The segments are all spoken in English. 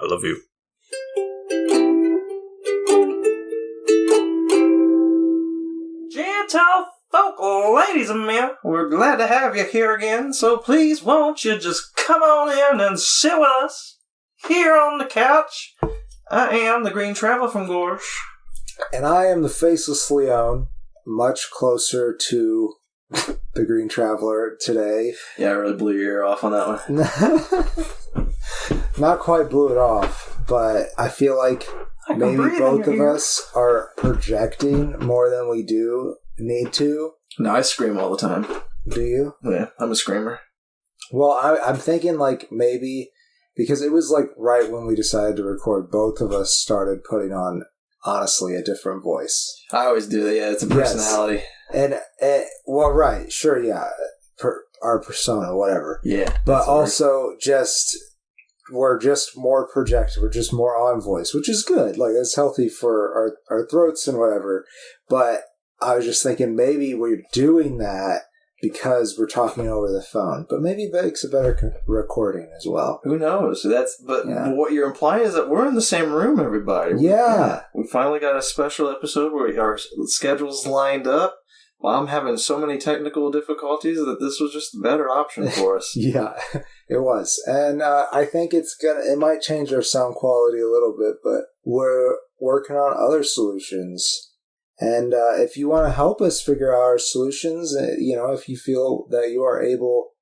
I love you. Gentle folk, ladies and men, we're glad to have you here again, so please won't you just come on in and sit with us here on the couch. I am the Green Traveler from Gorsh. And I am the Faceless Leon, much closer to the Green Traveler today. Yeah, I really blew your ear off on that one. Not quite blew it off, but I feel like maybe both of us are projecting more than we do need to. No, I scream all the time. Do you? Yeah, I'm a screamer. Well, I'm thinking like maybe, because it was like right when we decided to record, both of us started putting on, honestly, a different voice. I always do that, yeah, it's a personality. Yes. And, well, right, sure, yeah, our persona, whatever. Yeah. But also we're just more projected, we're just more on voice, which is good. Like, it's healthy for our throats and whatever. But I was just thinking maybe we're doing that because we're talking over the phone. But maybe that makes a better recording as well. Who knows? What you're implying is that we're in the same room, everybody. Yeah. We finally got a special episode where our schedules lined up. Well, I'm having so many technical difficulties that this was just a better option for us. Yeah, it was. And I think it might change our sound quality a little bit, but we're working on other solutions. And if you want to help us figure out our solutions, if you feel that you are able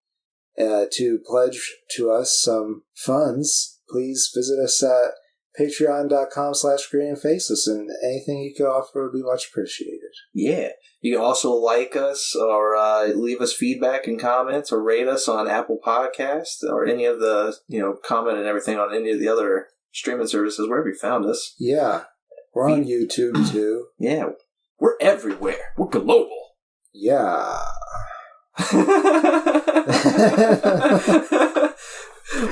to pledge to us some funds, please visit us at patreon.com/greenandfaceless, and anything you can offer would be much appreciated. Yeah. You can also like us or leave us feedback and comments or rate us on Apple Podcasts or any of the, comment and everything on any of the other streaming services, wherever you found us. Yeah. We're on YouTube, too. Yeah. We're everywhere. We're global. Yeah.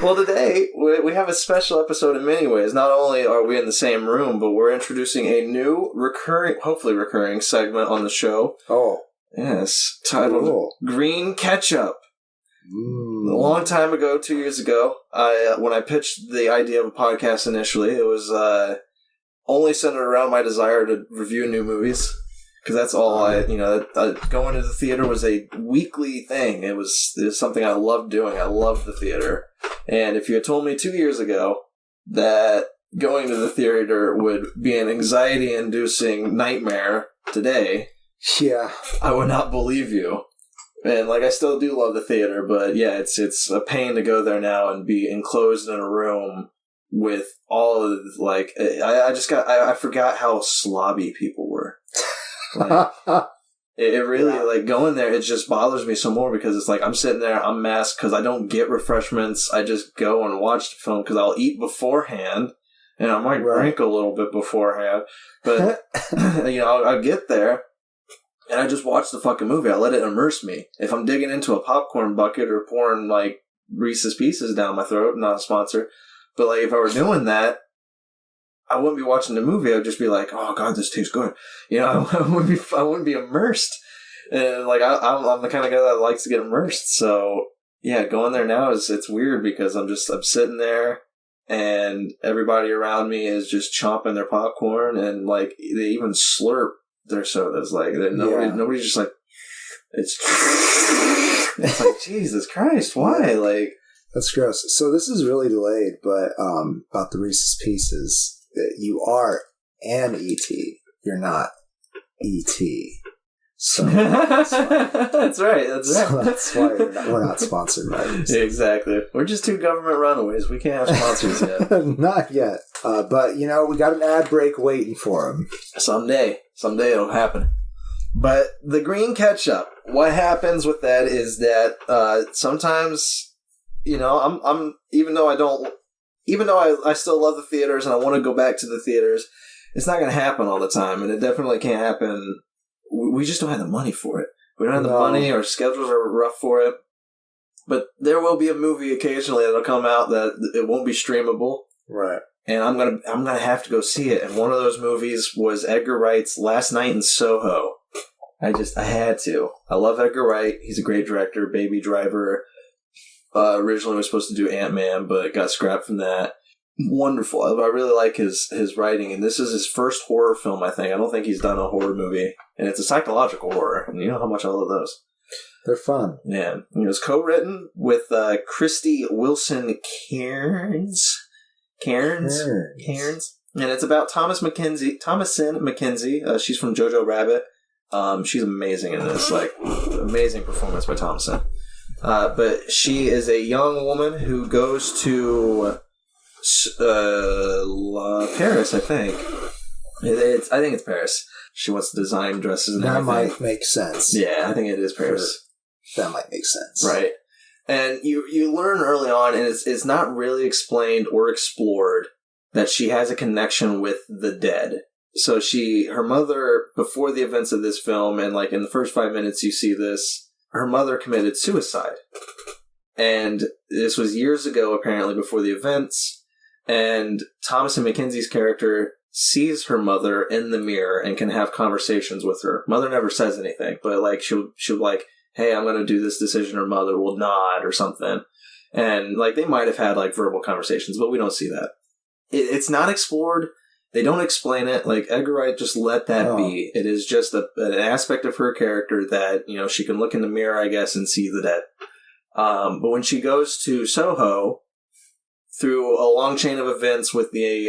Well, today we have a special episode in many ways. Not only are we in the same room, but we're introducing a new hopefully recurring segment on the show. Oh. Yes. Titled Green Ketchup. A long time ago, 2 years ago, when I pitched the idea of a podcast initially, it was only centered around my desire to review new movies. Because that's all going to the theater was a weekly thing. It was something I loved doing. I loved the theater. And if you had told me 2 years ago that going to the theater would be an anxiety-inducing nightmare today, yeah, I would not believe you. And I still do love the theater, but yeah, it's a pain to go there now and be enclosed in a room with all of I forgot how slobby people were. It really, going there, it just bothers me some more because it's I'm sitting there, I'm masked because I don't get refreshments. I just go and watch the film because I'll eat beforehand and I might drink a little bit beforehand. But, I'll get there and I just watch the fucking movie. I let it immerse me. If I'm digging into a popcorn bucket or pouring, Reese's Pieces down my throat, not a sponsor, but, if I were doing that, I wouldn't be watching the movie. I would just be like, "Oh God, this tastes good." I wouldn't be immersed. And I'm the kind of guy that likes to get immersed. So yeah, going there now it's weird because I'm sitting there and everybody around me is just chomping their popcorn and they even slurp their sodas. Nobody's just it's Jesus Christ, why? That's gross. So this is really delayed, but about the Reese's Pieces. You are an E.T. You're not E.T. So that's right. So that's why we're not sponsored by these. Exactly. We're just two government runaways. We can't have sponsors yet. Not yet. But, we got an ad break waiting for them. Someday it'll happen. But the green ketchup, what happens with that is that sometimes, I'm even though I still love the theaters and I want to go back to the theaters, it's not going to happen all the time, and it definitely can't happen. We just don't have the money for it. We don't have the money. Our schedules are rough for it. But there will be a movie occasionally that'll come out that it won't be streamable. Right. And I'm gonna have to go see it. And one of those movies was Edgar Wright's Last Night in Soho. I had to. I love Edgar Wright. He's a great director. Baby Driver. Originally was supposed to do Ant-Man, but got scrapped from that. wonderful. I really like his writing, and this is his first horror film, I think. I don't think he's done a horror movie, and it's a psychological horror, and you know how much I love those. They're fun. Yeah. It was co-written with Christy Wilson Cairns. Cairns. And it's about Thomasin McKenzie. She's from Jojo Rabbit. She's amazing in this. Like, amazing performance by Thomasin. But she is a young woman who goes to Paris, I think. I think it's Paris. She wants to design dresses and everything. That might make sense. Yeah, I think it is Paris. That might make sense. Right. And you learn early on, and it's not really explained or explored, that she has a connection with the dead. So her mother, before the events of this film, and like in the first 5 minutes you see this, her mother committed suicide. And this was years ago, apparently, before the events. And Thomasin McKenzie's character sees her mother in the mirror and can have conversations with her. Mother never says anything, but like she'll like, hey, I'm going to do this decision. Her mother will nod or something. And like they might have had like verbal conversations, but we don't see that. It's not explored. They don't explain it. Like Edgar Wright just let that be. It is just an aspect of her character that, you know, she can look in the mirror, I guess, and see the dead. But when she goes to Soho, through a long chain of events with the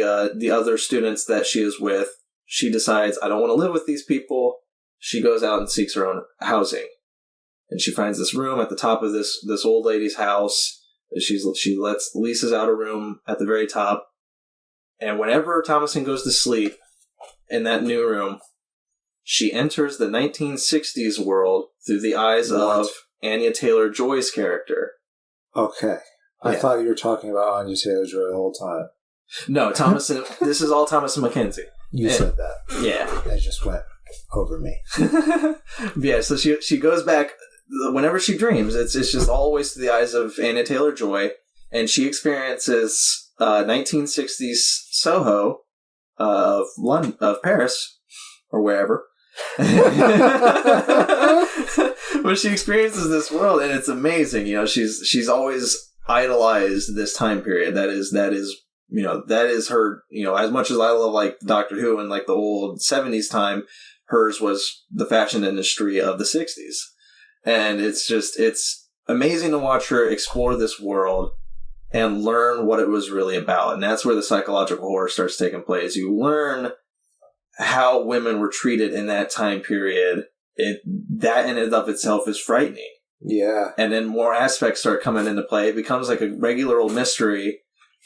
other students that she is with, she decides, I don't want to live with these people. She goes out and seeks her own housing. And she finds this room at the top of this old lady's house. She leases out a room at the very top. And whenever Thomasin goes to sleep in that new room, she enters the 1960s world through the eyes of Anya Taylor-Joy's character. Okay. I thought you were talking about Anya Taylor-Joy the whole time. No, Thomasin. This is all Thomasin McKenzie. You said that. Yeah. That just went over me. Yeah, so she goes back. Whenever she dreams, it's just always through the eyes of Anya Taylor-Joy, and she experiences 1960s Soho of Paris or wherever. But she experiences this world, and it's amazing. You know, she's always idolized this time period. That is you know, that is her. You know, as much as I love like Doctor Who and like the old 70s time, hers was the fashion industry of the 60s. And it's amazing to watch her explore this world and learn what it was really about. And that's where the psychological horror starts taking place. You learn how women were treated in that time period. That in and of itself is frightening. Yeah. And then more aspects start coming into play. It becomes like a regular old mystery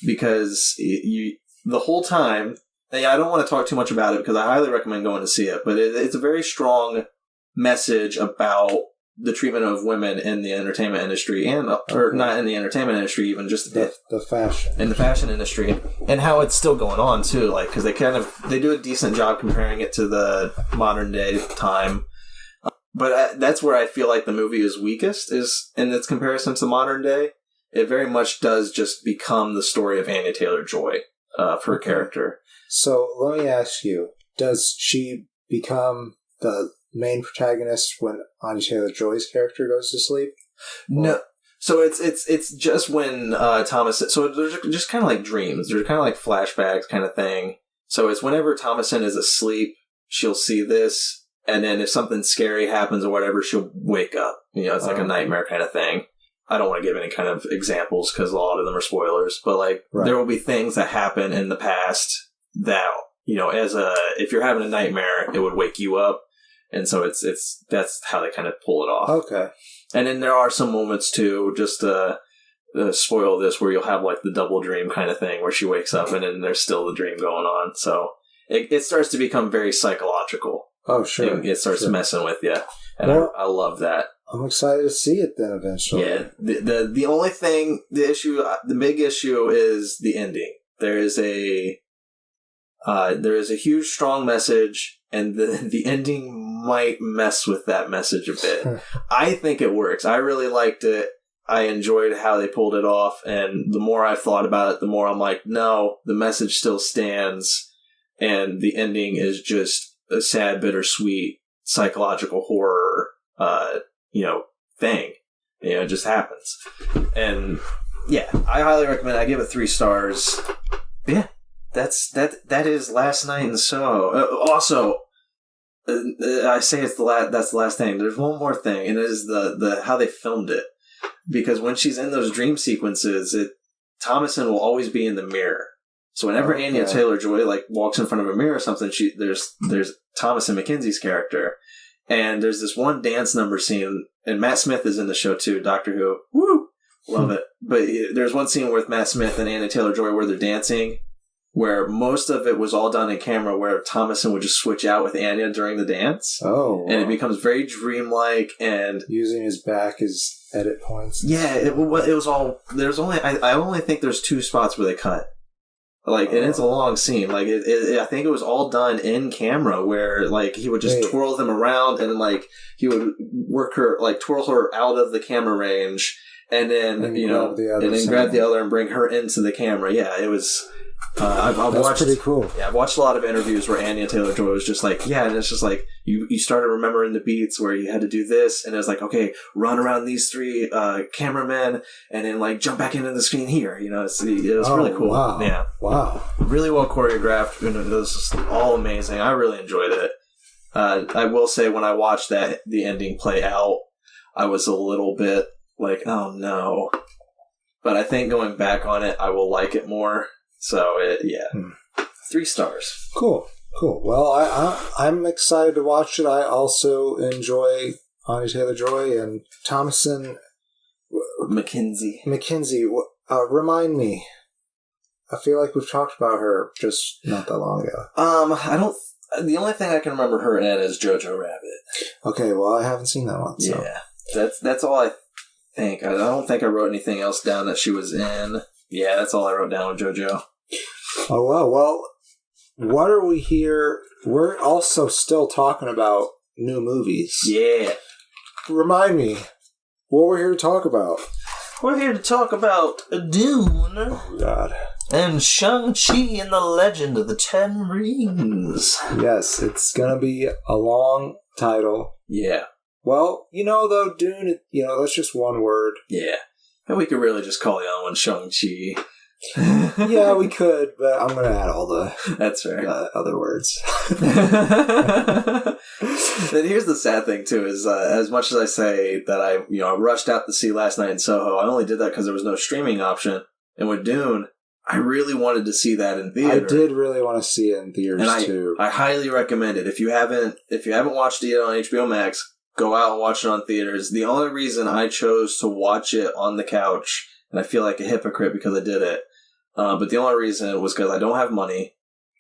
because the whole time, I don't want to talk too much about it because I highly recommend going to see it, but it's a very strong message about the treatment of women in the entertainment industry or not in the entertainment industry, even just the fashion in the fashion industry, and how it's still going on too. Like, because they do a decent job comparing it to the modern day time. But that's where I feel like the movie is weakest, is in its comparison to modern day. It very much does just become the story of Anya Taylor-Joy for her character. So let me ask you, does she become the main protagonist when Anya Taylor-Joy's character goes to sleep? No. So it's just when Thomas... So they're just kind of like dreams. They're kind of like flashbacks kind of thing. So it's whenever Thomasin is asleep, she'll see this. And then if something scary happens or whatever, she'll wake up. You know, it's like a nightmare kind of thing. I don't want to give any kind of examples because a lot of them are spoilers. But like, there will be things that happen in the past that, you know, if you're having a nightmare, it would wake you up. And so that's how they kind of pull it off. Okay. And then there are some moments too, just to spoil this, where you'll have like the double dream kind of thing where she wakes up and then there's still the dream going on. So it starts to become very psychological. Oh, sure. It starts messing with you. And I love that. I'm excited to see it then eventually. Yeah. The only thing, the big issue is the ending. There is a huge, strong message, and the ending might mess with that message a bit. I think it works. I really liked it. I enjoyed how they pulled it off, and the more I've thought about it, the more I'm like, no, the message still stands, and the ending is just a sad, bittersweet, psychological horror, thing. You know, it just happens. And, yeah, I highly recommend it. I give it 3 stars. Yeah, that is Last Night in Soho. Also, I say it's that's the last thing. There's one more thing, and it is the how they filmed it. Because when she's in those dream sequences, Thomason will always be in the mirror. So whenever Anya Taylor-Joy walks in front of a mirror or something, there's Thomason McKenzie's character, and there's this one dance number scene, and Matt Smith is in the show too. Doctor Who, woo, love it. But there's one scene with Matt Smith and Anya Taylor-Joy where they're dancing, where most of it was all done in camera, where Thomason would just switch out with Anya during the dance. Oh, wow. And it becomes very dreamlike and using his back as edit points. Yeah, it was all. There's only I only think there's 2 spots where they cut. And it's a long scene. I think it was all done in camera, where he would just twirl them around, and he would work her, twirl her out of the camera range, and then grab the other and bring her into the camera. Yeah, it was. I've watched, pretty cool. Yeah, I've watched a lot of interviews where Anya Taylor-Joy was just and it's just you started remembering the beats where you had to do this, and it was okay, run around these 3 cameramen, and then jump back into the screen here. It was really cool. Wow. Yeah, wow, really well choreographed. It was just all amazing. I really enjoyed it. I will say, when I watched the ending play out, I was a little bit oh no, but I think going back on it, I will like it more. So, 3 stars. Cool. Well, I'm excited to watch it. I also enjoy Anya Taylor-Joy and Thomason McKenzie. Remind me. I feel like we've talked about her just not that long ago. I don't. The only thing I can remember her in is Jojo Rabbit. Okay, well, I haven't seen that one. So. Yeah, that's all I think. I don't think I wrote anything else down that she was in. Yeah, that's all I wrote down with JoJo. Oh, wow. Well, what are we here? We're also still talking about new movies. Yeah. Remind me, what we're here to talk about. We're here to talk about Dune. Oh, God. And Shang-Chi and the Legend of the Ten Rings. Yes, it's going to be a long title. Yeah. Well, though, Dune, that's just one word. Yeah. And we could really just call the other one Shang-Chi. Yeah, we could, but I'm going to add all the That's fair. Other words. And here's the sad thing, too, is as much as I say that I rushed out to see Last Night in Soho, I only did that because there was no streaming option. And with Dune, I really wanted to see that in theater. I did really want to see it in theaters, too. I highly recommend it. If you haven't watched it yet on HBO Max, go out and watch it on theaters. The only reason I chose to watch it on the couch, and I feel like a hypocrite because I did it, but the only reason was because I don't have money.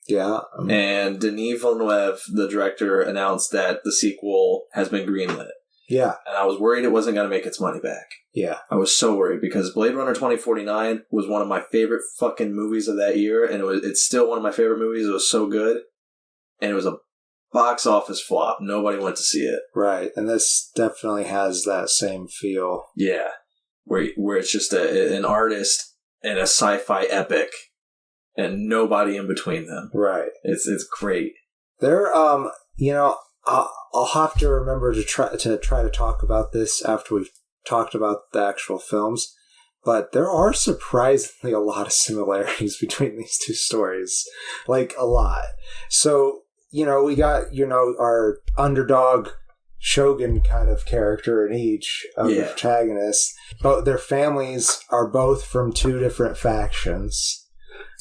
Yeah. And Denis Villeneuve, the director, announced that the sequel has been greenlit. Yeah. And I was worried it wasn't going to make its money back. Yeah. I was so worried because Blade Runner 2049 was one of my favorite fucking movies of that year, and it's still one of my favorite movies. It was so good. And it was a box office flop. Nobody went to see it. Right. And this definitely has that same feel. Yeah. Where it's just an artist and a sci-fi epic and nobody in between them. Right. It's great. There, I'll have to remember to try to talk about this after we've talked about the actual films, but there are surprisingly a lot of similarities between these 2 stories. A lot. So, we got, our underdog shogun kind of character in each of the protagonists, but their families are both from 2 different factions.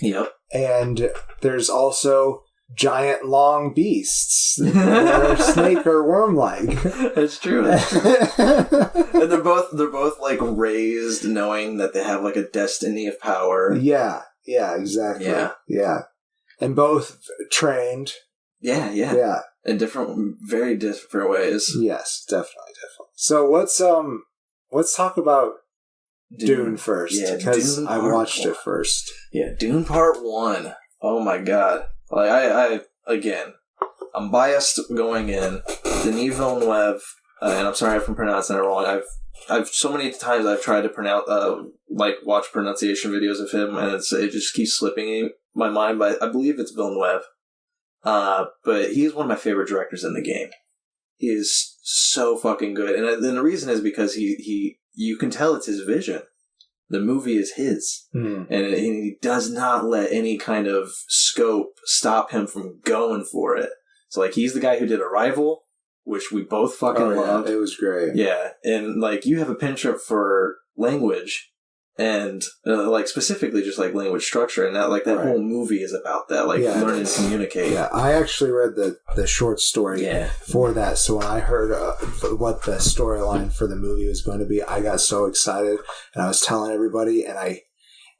Yep. And there's also giant long beasts that are snake or worm-like. It's true. And they're both raised knowing that they have a destiny of power. Yeah, exactly. Yeah. And both trained. Yeah. In very different ways. Yes, definitely. So let's talk about Dune first. Yeah, because I watched it first. Yeah, Dune Part 1. Oh my god. I'm biased going in. Denis Villeneuve, and I'm sorry if I'm pronouncing it wrong. I've so many times I've tried to pronounce, watch pronunciation videos of him, and it just keeps slipping in my mind. But I believe it's Villeneuve. But he's one of my favorite directors in the game. He is so fucking good, and the reason is because you can tell it's his vision. The movie is his. And he does not let any kind of scope stop him from going for it. So, like, he's the guy who did Arrival, which we both fucking loved. It was great. Yeah, and, like, you have a penchant for language, and, like, specifically just, like, language structure, and that, like, that whole movie is about that, like, learning to communicate. Yeah, I actually read the short story for that, so when I heard what the storyline for the movie was going to be, I got so excited, and I was telling everybody,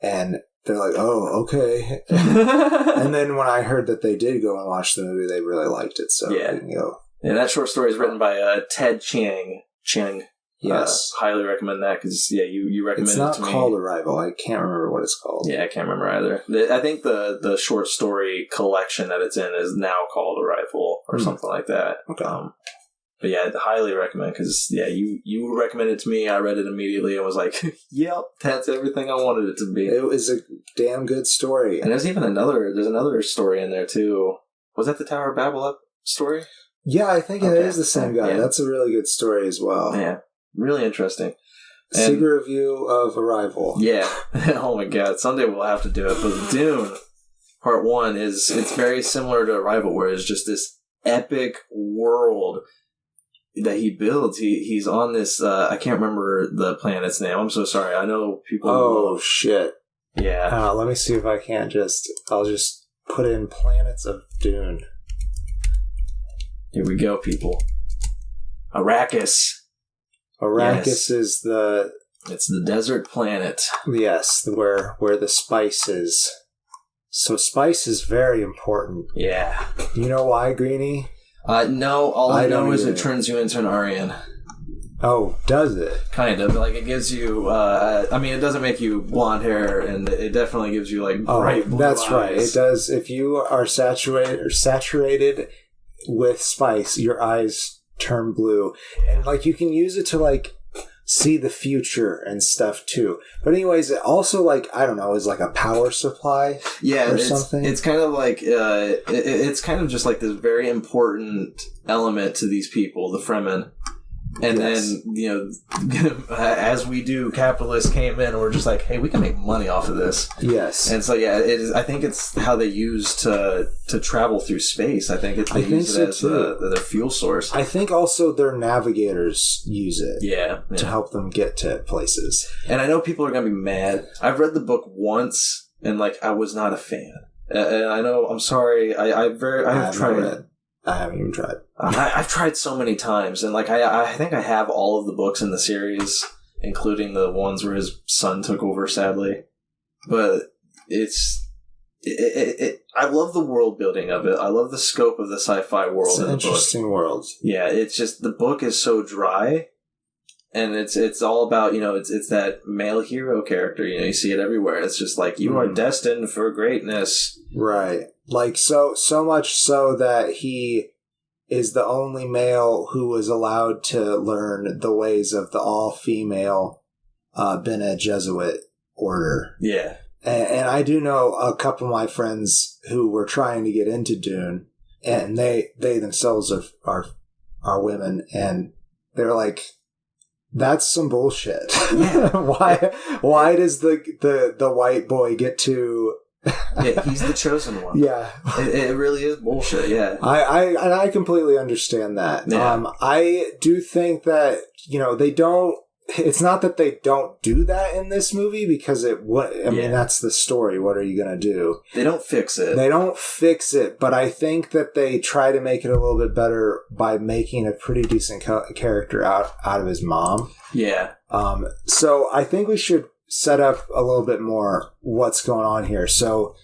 and they're like, oh, okay. And then when I heard that they did go and watch the movie, they really liked it, so yeah. You can go. And that short story is written by Ted Chiang. Yes. Highly recommend that because, you recommended it to me. It's not called Arrival. I can't remember what it's called. Yeah, I can't remember either. I think the short story collection that it's in is now called Arrival or something like that. Okay. But yeah, I'd highly recommend because, you recommended it to me. I read it immediately and was like, yep, that's everything I wanted it to be. It was a damn good story. And there's another story in there too. Was that the Tower of Babel story? Yeah, I think it is the same guy. Yeah. That's a really good story as well. Yeah, really interesting. Secret review of Arrival. Yeah. Oh my god, someday we'll have to do it. But Dune Part 1 it's very similar to Arrival, where it's just this epic world that he builds. He's on this, I can't remember the planet's name. I'm so sorry. I know people... Oh, shit. Yeah. Let me see if I can't I'll just put in Planets of Dune. Here we go, people. Arrakis. Arrakis is the... It's the desert planet. Yes, where the spice is. So spice is very important. Yeah. You know why, Greenie? No, all I know is it turns you into an Aryan. Oh, does it? Kind of. Like, it gives you... it doesn't make you blonde hair, and it definitely gives you, like, bright blue eyes. That's right. It does. If you are saturated with spice, your eyes turn blue. And, like, you can use it to, like, see the future and stuff, too. But anyways, it also, like, I don't know, is like a power supply or something. It's kind of like... it's kind of just, like, this very important element to these people, the Fremen. And then, as we do, capitalists came in and were just like, hey, we can make money off of this. Yes. And so, yeah, it is. I think it's how they use to travel through space. I think they use it as their fuel source. I think also their navigators use it. Yeah. To help them get to places. And I know people are going to be mad. I've read the book once, and, like, I was not a fan. And I know, I'm sorry, I've tried it. I haven't even tried. I've tried so many times, and like I think I have all of the books in the series, including the ones where his son took over, sadly. But I love the world building of it. I love the scope of the sci-fi world. It's an interesting world. Yeah, it's just the book is so dry, and it's all about it's that male hero character. You see it everywhere. It's just like you are destined for greatness. Right. Like, so much so that he is the only male who was allowed to learn the ways of the all-female Bene Gesserit order. Yeah. And I do know a couple of my friends who were trying to get into Dune, and they themselves are women, and they're like, that's some bullshit. Yeah. Why does the white boy get to... Yeah, he's the chosen one. Yeah. It really is bullshit, yeah. I completely understand that. Yeah. I do think that, they don't... It's not that they don't do that in this movie, because that's the story. What are you going to do? They don't fix it. They don't fix it, but I think that they try to make it a little bit better by making a pretty decent character out of his mom. Yeah. So I think we should set up a little bit more what's going on here. So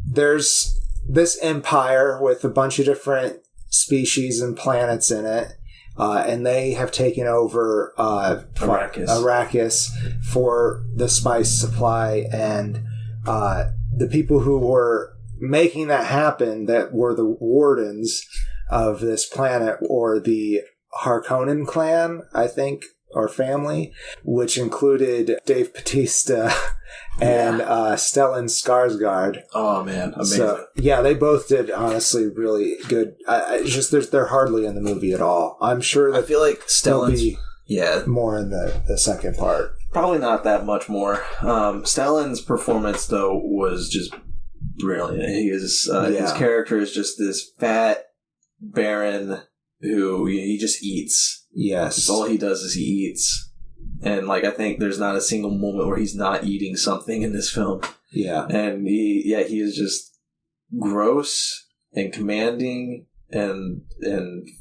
there's this empire with a bunch of different species and planets in it, and they have taken over Arrakis for the spice supply, and the people who were making that happen, that were the wardens of this planet, or the Harkonnen clan, I think, or family, which included Dave Bautista and Stellan Skarsgård. Oh man, amazing! So, yeah, they both did honestly really good. They're hardly in the movie at all. I'm sure that I feel like Stellan's be more in the second part. Probably not that much more. Stellan's performance, though, was just brilliant. His character is just this fat Baron who he just eats. Yes. That's all he does is he eats. And, like, I think there's not a single moment where he's not eating something in this film. Yeah. And he is just gross and commanding and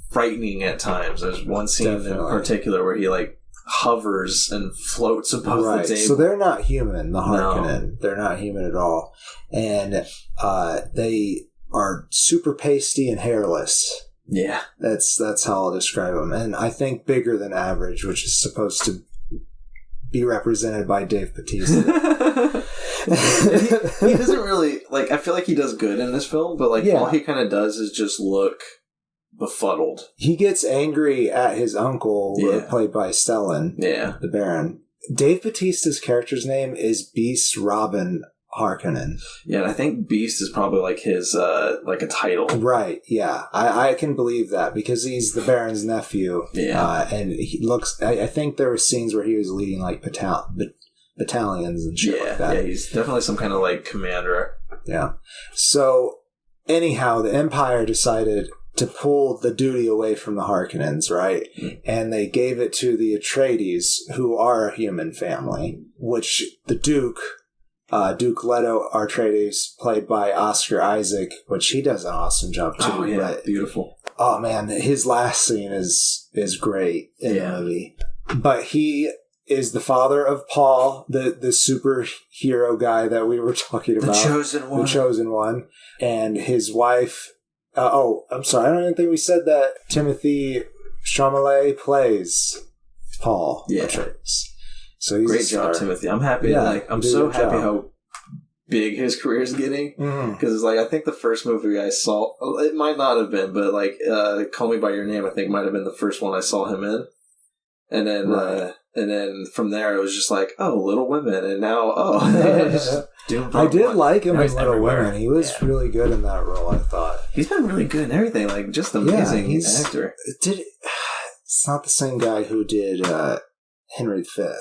frightening at times. There's one scene in particular where he, like, hovers and floats above the table. So they're not human, the Harkonnen. No. They're not human at all. And they are super pasty and hairless. Yeah. That's how I'll describe them. And I think bigger than average, which is supposed to be represented by Dave Bautista. he doesn't really, like, I feel like he does good in this film, but, like, all he kind of does is just look befuddled. He gets angry at his uncle, played by Stellan, the Baron. Dave Bautista's character's name is Beast Robin Harkonnen. Yeah, and I think Beast is probably like his, like a title. Right, yeah. I can believe that because he's the Baron's nephew. Yeah. And he looks, I think there were scenes where he was leading like battalions and shit like that. Yeah, he's definitely some kind of like commander. Yeah. So, anyhow, the Empire decided to pull the duty away from the Harkonnens, right? Mm. And they gave it to the Atreides, who are a human family, which the Duke Leto Atreides, played by Oscar Isaac, which he does an awesome job too. Oh, yeah, beautiful. Oh, man, his last scene is great in the movie. But he is the father of Paul, the superhero guy that we were talking about. The Chosen One. And his wife... I'm sorry, I don't even think we said that Timothée Chalamet plays Paul Atreides. So he's great job, Timothy. I'm happy. I'm so happy how big his career is getting. Because it's like, I think the first movie I saw, it might not have been, but like Call Me by Your Name, I think might have been the first one I saw him in. And then from there it was just like, oh, Little Women, and now I did like him in Little Women. He was really good in that role. I thought he's been really good in everything. Like just amazing actor. It's not the same guy who did Henry V.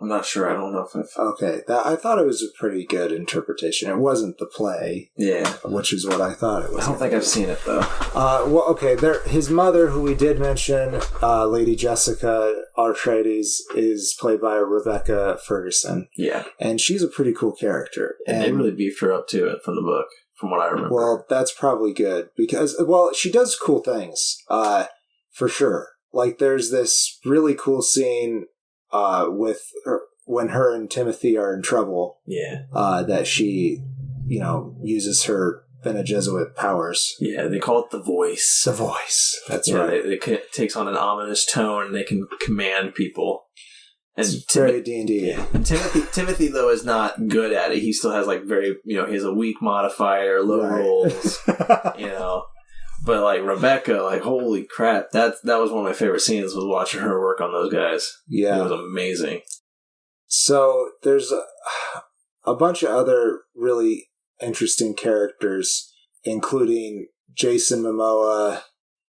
I'm not sure. I don't know if I've... Okay. I thought it was a pretty good interpretation. It wasn't the play. Yeah. Which is what I thought it was. I don't think I've seen it, though. Well, okay. His mother, who we did mention, Lady Jessica Atreides, is played by Rebecca Ferguson. Yeah. And she's a pretty cool character. And they really beefed her up to it from the book, from what I remember. Well, that's probably good. Because, she does cool things. For sure. Like, there's this really cool scene... with her, when her and Timothy are in trouble, that she, uses her Bene Gesserit powers. Yeah, they call it the voice. The voice. That's right. It takes on an ominous tone, and they can command people. And it's very D&D. Yeah. And Timothy, though, is not good at it. He still has, like, very, he has a weak modifier, low rolls, But, like, Rebecca, like, holy crap. That was one of my favorite scenes, was watching her work on those guys. Yeah. It was amazing. So, there's a bunch of other really interesting characters, including Jason Momoa,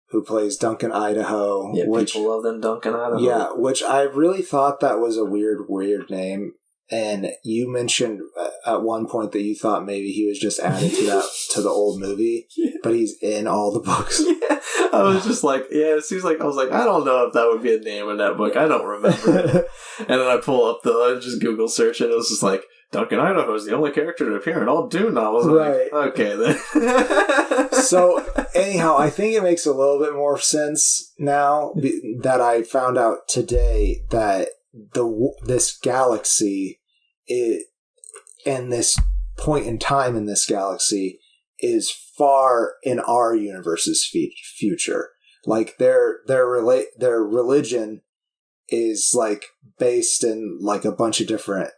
who plays Duncan Idaho. Yeah, people love them, Duncan Idaho. Yeah, which I really thought that was a weird name. And you mentioned at one point that you thought maybe he was just added to the old movie, but he's in all the books. Yeah, I was just like, it seems like I was like, I don't know if that would be a name in that book. I don't remember it. And then I pull up just Google search, and it was just like, Duncan Idaho is the only character to appear in all Dune novels. Right. Like, okay then. So anyhow, I think it makes a little bit more sense now that I found out today that this galaxy and this point in time in this galaxy is far in our universe's future. Like their religion is like based in like a bunch of different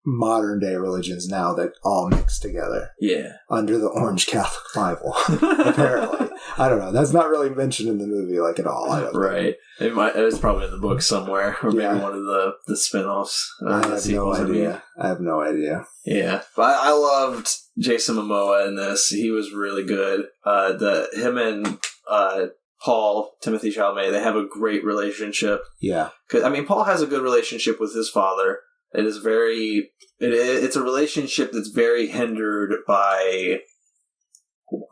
modern day religions now that all mix together. Yeah. Under the Orange Catholic Bible, apparently. I don't know. That's not really mentioned in the movie like at all. Right. It was probably in the book somewhere, or maybe one of the spin-offs. I have no idea. Yeah. But I loved Jason Momoa in this. He was really good. Him and Paul, Timothy Chalamet, they have a great relationship. Yeah. Paul has a good relationship with his father. It is it's a relationship that's very hindered by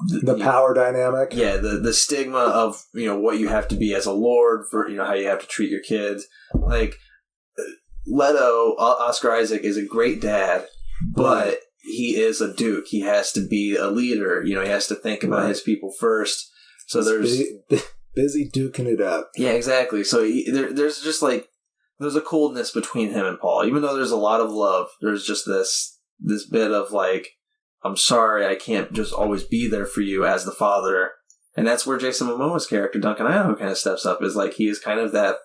the power dynamic. Yeah, the stigma of, what you have to be as a lord, for, how you have to treat your kids. Like, Leto, Oscar Isaac, is a great dad, but he is a duke. He has to be a leader. He has to think about his people first. So there's busy duking it up. Yeah, exactly. So there's just like there's a coldness between him and Paul, even though there's a lot of love. There's just this bit of like, I'm sorry, I can't just always be there for you as the father, and that's where Jason Momoa's character Duncan Idaho kind of steps up. Is like he is kind of that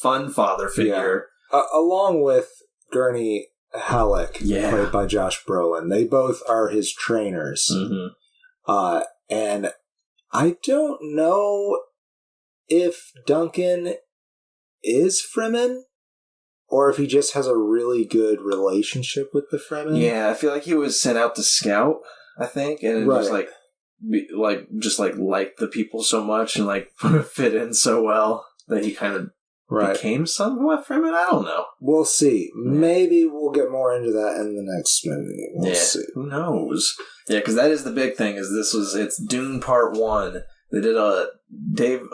fun father figure, along with Gurney Halleck, played by Josh Brolin. They both are his trainers, and I don't know if Duncan is Fremen or if he just has a really good relationship with the Fremen. Yeah, I feel like he was sent out to scout, I think, and just like the people so much and like fit in so well that he kind of became somewhat Fremen. I don't know. We'll see. Maybe we'll get more into that in the next movie. We'll see. Who knows? Yeah, because that is the big thing. It's Dune Part 1. They did Denis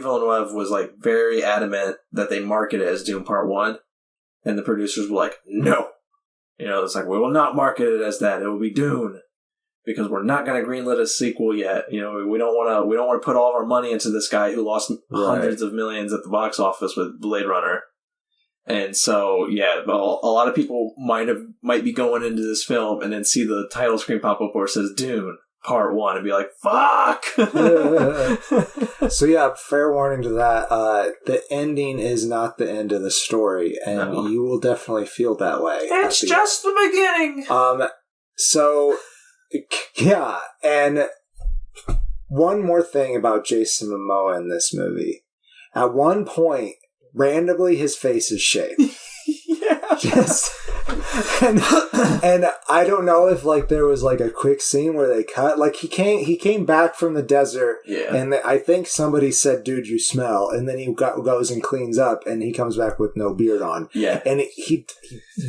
Villeneuve was like very adamant that they market it as Dune Part 1, and the producers were like, no. It's like, we will not market it as that. It will be Dune, because we're not going to greenlit a sequel yet. We don't want to put all of our money into this guy who lost hundreds of millions at the box office with Blade Runner. And so, yeah, a lot of people might be going into this film and then see the title screen pop up where it says Dune Part 1 and be like, fuck! So yeah, fair warning to that. The ending is not the end of the story, and you will definitely feel that way. It's just the beginning! So, yeah, and one more thing about Jason Momoa in this movie. At one point, randomly his face is shaved. Just and I don't know if like there was like a quick scene where they cut, like he came back from the desert, and I think somebody said, dude, you smell, and then he goes and cleans up and he comes back with no beard on, and he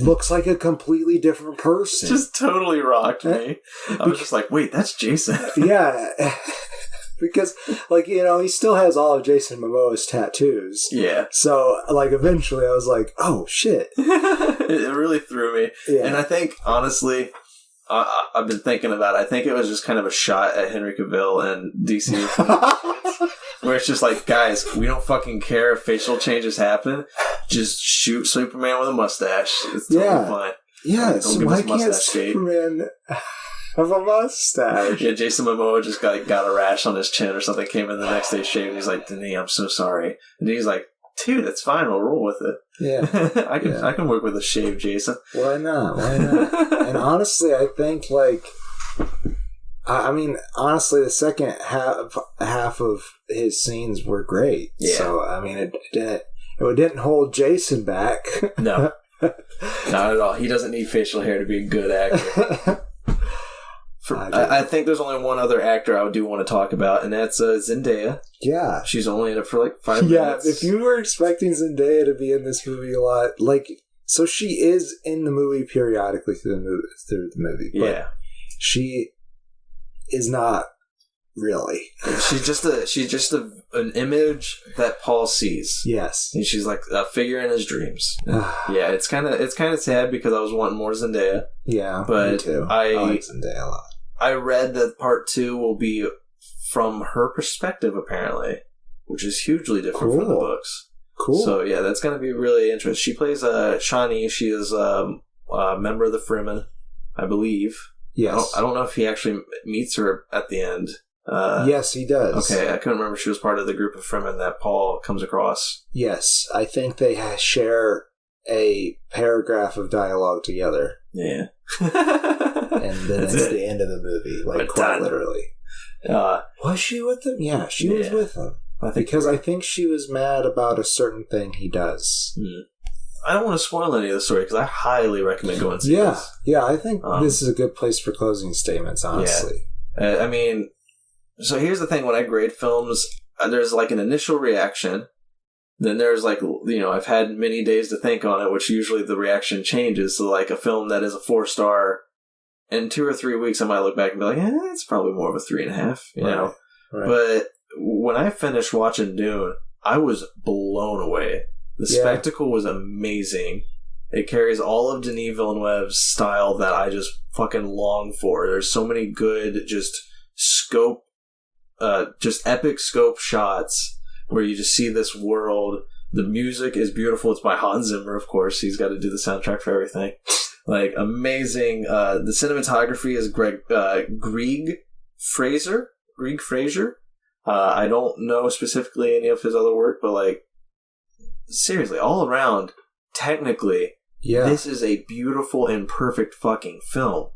looks like a completely different person. Just totally rocked me. I was just like, wait, that's Jason. Because, like, he still has all of Jason Momoa's tattoos. Yeah. So, like, eventually I was like, oh, shit. It really threw me. Yeah. And I think, honestly, I've been thinking about it. I think it was just kind of a shot at Henry Cavill and DC. Where it's just like, guys, we don't fucking care if facial changes happen. Just shoot Superman with a mustache. It's totally fine. Yeah, so why can't Superman have a mustache? Yeah, Jason Momoa just got a rash on his chin or something, came in the next day shaved, and he's like, Denis, I'm so sorry. And he's like, dude, it's fine, we'll roll with it. Yeah. I can work with a shaved Jason. Why not? And honestly, I think, like, honestly, the second half of his scenes were great. Yeah. So, it didn't hold Jason back. No. Not at all. He doesn't need facial hair to be a good actor. I think there's only one other actor I do want to talk about, and that's Zendaya. Yeah. She's only in it for like 5 minutes. Yeah, if you were expecting Zendaya to be in this movie a lot, so she is in the movie periodically through the movie. But she is not really. She's just an image that Paul sees. Yes. And she's like a figure in his dreams. Yeah, it's kind of sad because I was wanting more Zendaya. Yeah, but me too. I like Zendaya a lot. I read that part 2 will be from her perspective, apparently, which is hugely different from the books. Cool. So, yeah, that's going to be really interesting. She plays Shani. She is a member of the Fremen, I believe. Yes. I don't know if he actually meets her at the end. Yes, he does. Okay, I couldn't remember if she was part of the group of Fremen that Paul comes across. Yes, I think they share a paragraph of dialogue together. Yeah. And then it's the end of the movie, like quite literally. Was she with him? Yeah, she was with him. I think she was mad about a certain thing he does. I don't want to spoil any of the story because I highly recommend going to see this. Yeah, I think this is a good place for closing statements, honestly. Yeah. So here's the thing: when I grade films, there's like an initial reaction. Then there's like, I've had many days to think on it, which usually the reaction changes. So like a film that is a 4-star, in 2 or 3 weeks, I might look back and be like, it's probably more of a 3.5, you know? Right. But when I finished watching Dune, I was blown away. The spectacle was amazing. It carries all of Denis Villeneuve's style that I just fucking long for. There's so many good, just epic scope shots where you just see this world. The music is beautiful. It's by Hans Zimmer, of course. He's got to do the soundtrack for everything. Like, amazing. The cinematography is Grieg Fraser. I don't know specifically any of his other work, but, like, seriously, all around, technically, this is a beautiful and perfect fucking film.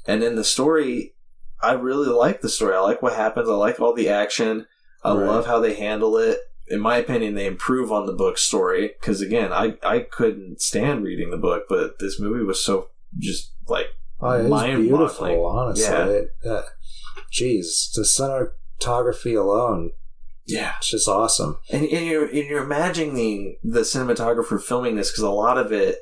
And then the story, I really like the story. I like what happens. I like all the action. I love how they handle it. In my opinion, they improve on the book story. Because, again, I couldn't stand reading the book, but this movie was so just, like, mind-boggling. Beautiful, honestly. Yeah. Jeez, the cinematography alone. Yeah. It's just awesome. And you're imagining the cinematographer filming this, because a lot of it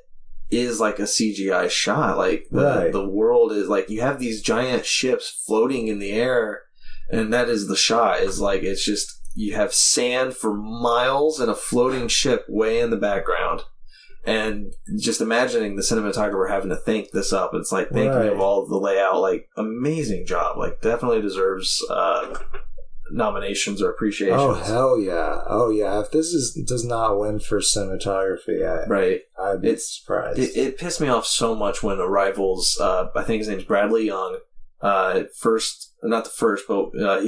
is like a CGI shot. Like, the world is, like, you have these giant ships floating in the air, and that is the shot. Is like, it's just, you have sand for miles and a floating ship way in the background. And just imagining the cinematographer having to think this up. It's like thinking of all of the layout. Like, amazing job. Like, definitely deserves nominations or appreciations. Oh, hell yeah. Oh, yeah. If this does not win for cinematography, I'd be surprised. It pissed me off so much when Arrival's, I think his name's Bradley Young, he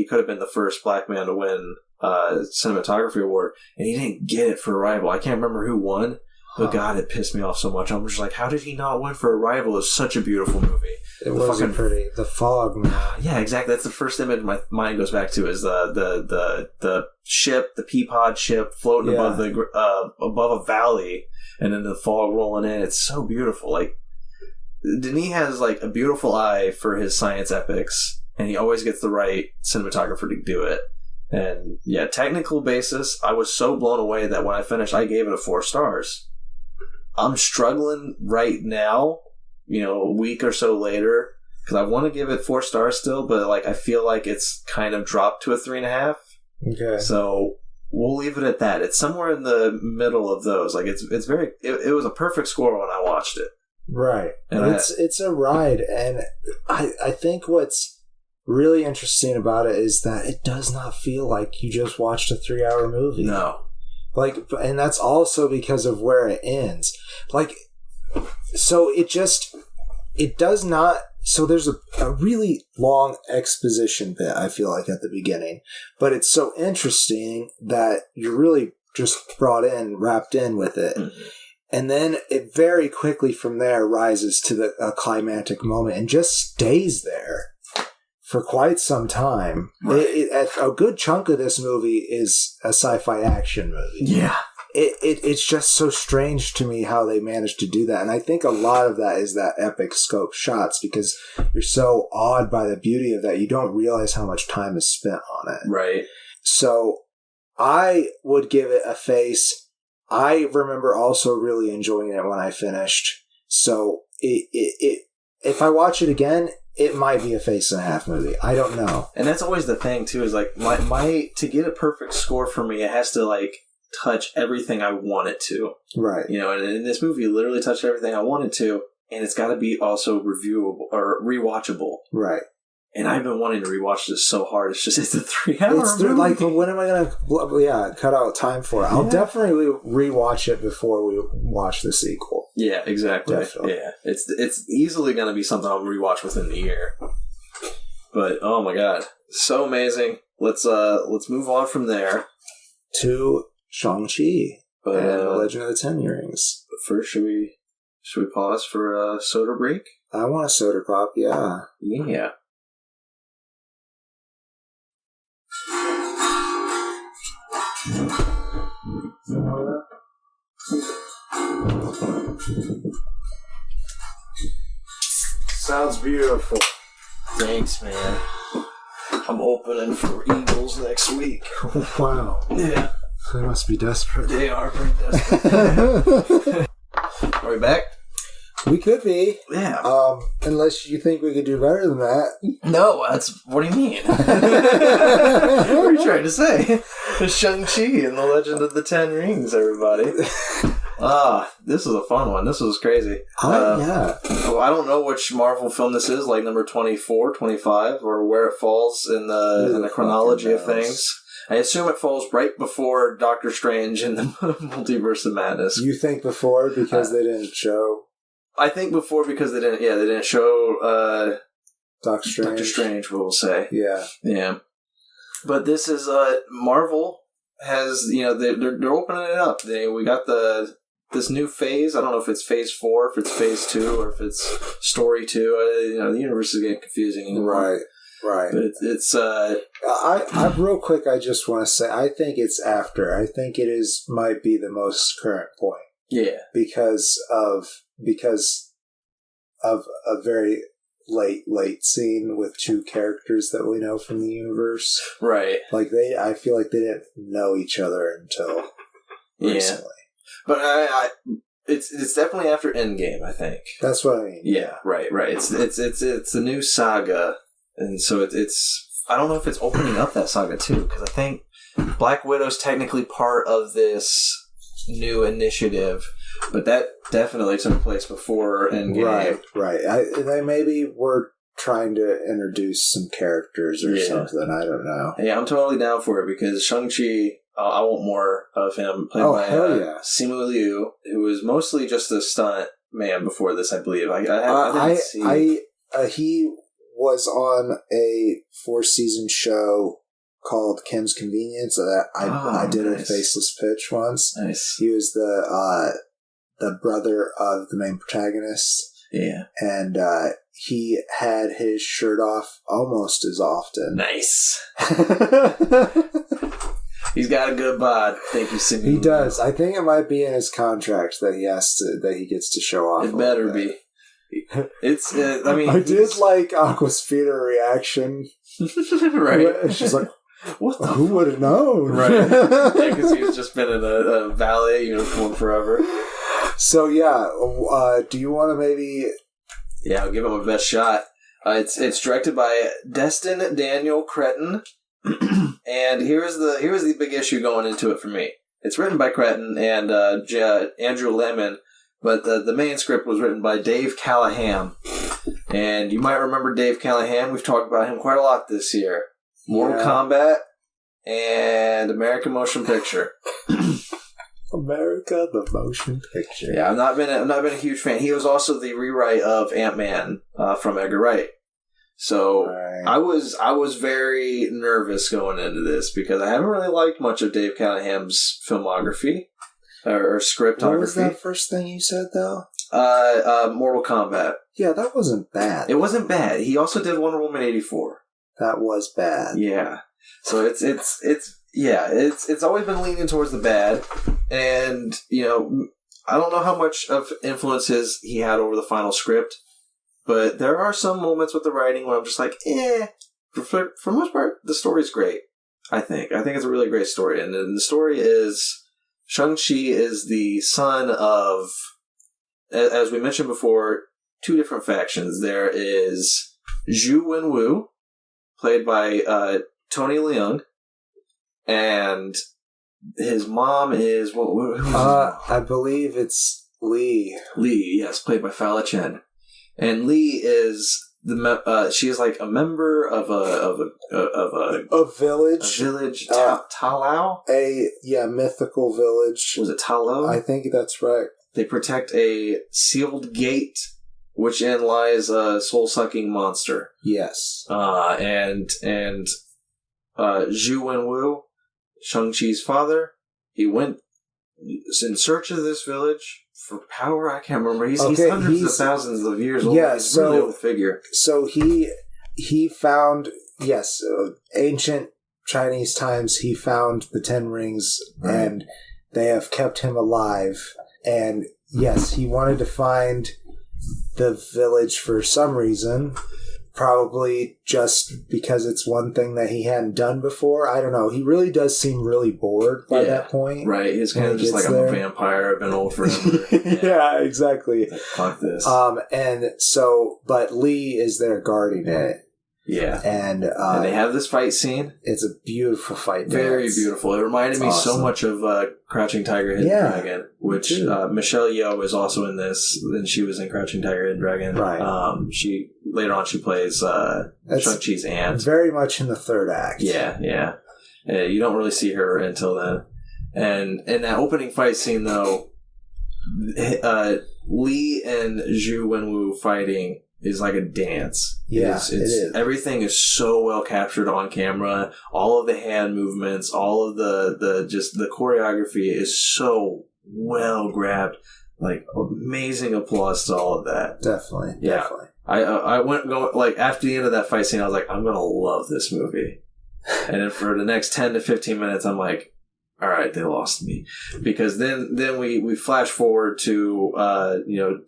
could have been the first black man to win cinematography award, and he didn't get it for Arrival. I can't remember who won, but God, it pissed me off so much. I'm just like, how did he not win for Arrival? It's such a beautiful movie. It was pretty. The fog, man. Yeah, exactly. That's the first image my mind goes back to, is the ship, the Peapod ship floating above a valley, and then the fog rolling in. It's so beautiful. Like, Denis has, like, a beautiful eye for his science epics, and he always gets the right cinematographer to do it. And yeah, technical basis, I was so blown away that when I finished, I gave it a 4 stars. I'm struggling right now, a week or so later, because I want to give it 4 stars still, but, like, I feel like it's kind of dropped to a 3.5. Okay. So we'll leave it at that. It's somewhere in the middle of those. Like, it's very. It was a perfect score when I watched it. Right. And it's a ride, and I think what's really interesting about it is that it does not feel like you just watched a 3-hour movie. No. Like, and that's also because of where it ends. Like, so it does not. So there's a really long exposition bit, I feel like, at the beginning, but it's so interesting that you're really just wrapped in with it. Mm-hmm. And then it very quickly from there rises to a climactic moment and just stays there for quite some time. Right. A good chunk of this movie is a sci-fi action movie. Yeah. It's just so strange to me how they managed to do that. And I think a lot of that is that epic scope shots, because you're so awed by the beauty of that, you don't realize how much time is spent on it. Right. So I would give it a face. I remember also really enjoying it when I finished. So if I watch it again, it might be a 5.5 movie. I don't know. And that's always the thing too, is like my to get a perfect score for me, it has to, like, touch everything I want it to. Right. And in this movie, it literally touched everything I wanted to, and it's got to be also reviewable or rewatchable. Right. And I've been wanting to rewatch this so hard. It's a 3-hour movie. Like, when am I going to cut out time for it? I'll definitely rewatch it before we watch the sequel. Yeah, exactly. Definitely. Yeah, it's easily going to be something I'll rewatch within the year. But oh my god, so amazing. Let's move on from there to Shang-Chi and the Legend of the Ten Rings. But first, should we pause for a soda break? I want a soda pop. Yeah. Yeah. Sounds beautiful. Thanks, man. I'm opening for Eagles next week. Wow. Yeah. They must be desperate. They are pretty desperate. Are we back? We could be. Yeah. Unless you think we could do better than that. No, what do you mean? What are you trying to say? Shang-Chi and the Legend of the Ten Rings, everybody. This was a fun one. This was crazy. Yeah. I don't know which Marvel film this is, like number 24, 25, or where it falls in the chronology of things. I assume it falls right before Doctor Strange in the Multiverse of Madness. You think before because they didn't show? I think before because they didn't show Doctor Strange. Doctor Strange, we'll say. Yeah. Yeah. But this is Marvel has, they're opening it up. We got this new phase. I don't know if it's phase 4, if it's phase 2, or if it's story 2. The universe is getting confusing anymore. Right. But it's I real quick, I just want to say, I think it's after. I think it might be the most current point. Yeah. Because of a very late scene with two characters that we know from the universe. Right. Like I feel like they didn't know each other until recently. But it's definitely after Endgame, I think. That's what I mean. Yeah. Right. It's a new saga, and so it's I don't know if it's opening up that saga too, because I think Black Widow's technically part of this new initiative. But that definitely took place before Endgame. Right. They maybe were trying to introduce some characters or something. I don't know. Yeah, I'm totally down for it because Shang-Chi, I want more of him. Played by Simu Liu, who was mostly just a stunt man before this, I believe. I didn't see. He was on a 4-season show called Kim's Convenience. I did a faceless pitch once. Nice. He was the brother of the main protagonist. Yeah. And he had his shirt off almost as often. Nice. He's got a good bod. Thank you, Simu. He does. I think it might be in his contract that he gets to show off. It better be. It's. I did like Aqua's reaction. Right. She's like, who would have known? Right. Yeah, because he's just been in a ballet uniform forever. So do you want to maybe? Yeah, I'll give him a best shot. It's directed by Destin Daniel Cretton, and here's the big issue going into it for me. It's written by Cretton and Andrew Lemon, but the main script was written by Dave Callahan, and you might remember Dave Callahan. We've talked about him quite a lot this year. Mortal Kombat and American Motion Picture. America, the motion picture. Yeah, I've not been a huge fan. He was also the rewrite of Ant-Man from Edgar Wright. So I was very nervous going into this because I haven't really liked much of Dave Callahan's filmography or scriptography. What was that first thing you said though? Mortal Kombat. Yeah, that wasn't bad. It wasn't bad. He also did Wonder Woman 84. That was bad. Yeah. So it's always been leaning towards the bad, and I don't know how much of influences he had over the final script, but there are some moments with the writing where I'm just like, For the most part, the story's great. I think it's a really great story, and the story is Shang-Chi is the son of, as we mentioned before, two different factions. There is Zhu Wenwu, played by Tony Leung, and his mom is I believe it's Lee. Lee, yes, played by Fala Chen, and Lee is she is like a member of a village. A village, Talau. Mythical village. Was it Talau? I think that's right. They protect a sealed gate, which in lies a soul-sucking monster. Yes. And Zhu Wenwu, Shang-Chi's father, he went in search of this village for power. I can't remember. He's hundreds of thousands of years old. Yeah, he's really old figure. So he found, ancient Chinese times, he found the 10 rings, and they have kept him alive. And yes, he wanted to find the village for some reason. Probably just because it's one thing that he hadn't done before. I don't know. He really does seem really bored by that point. Right. He's kind of just like, I'm a vampire. I've been old forever. Yeah, exactly. Like, fuck this. And so, but Lee is there guarding it. Yeah. And they have this fight scene. It's a beautiful fight. Very beautiful. It reminded me so much of Crouching Tiger, Hidden Dragon, which Michelle Yeoh is also in this, and she was in Crouching Tiger, Hidden Dragon. Right. Later on she plays Shang-Chi's aunt. Very much in the third act. Yeah, yeah. You don't really see her until then. And in that opening fight scene, though, Lee and Zhu Wenwu fighting is like a dance. Yeah, it is. Everything is so well captured on camera. All of the hand movements, all of the choreography is so well grabbed. Like, amazing applause to all of that. Definitely. Yeah. Definitely. I went like after the end of that fight scene, I was like, I'm gonna love this movie. And then for the next 10 to 15 minutes, I'm like, all right, they lost me. Because then we flash forward to,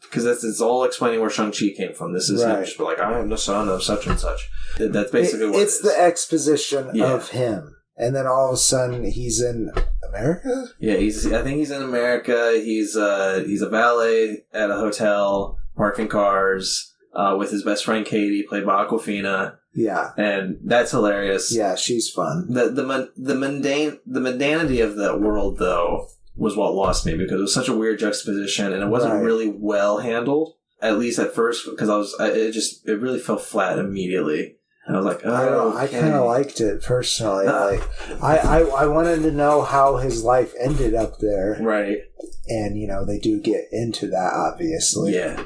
because it's all explaining where Shang-Chi came from. This is him just like, I am the son of such and such. That's basically what it's the exposition of him. And then all of a sudden, he's in America? Yeah, I think he's in America. He's a valet at a hotel, parking cars, with his best friend Katie, played by Awkwafina. Yeah, and that's hilarious. Yeah, she's fun. The mundanity of that world, though, was what lost me because it was such a weird juxtaposition, and it wasn't really well handled. At least at first, because it really fell flat immediately. And I was like, I kind of liked it personally. Like, I wanted to know how his life ended up there, right? And they do get into that, obviously. Yeah.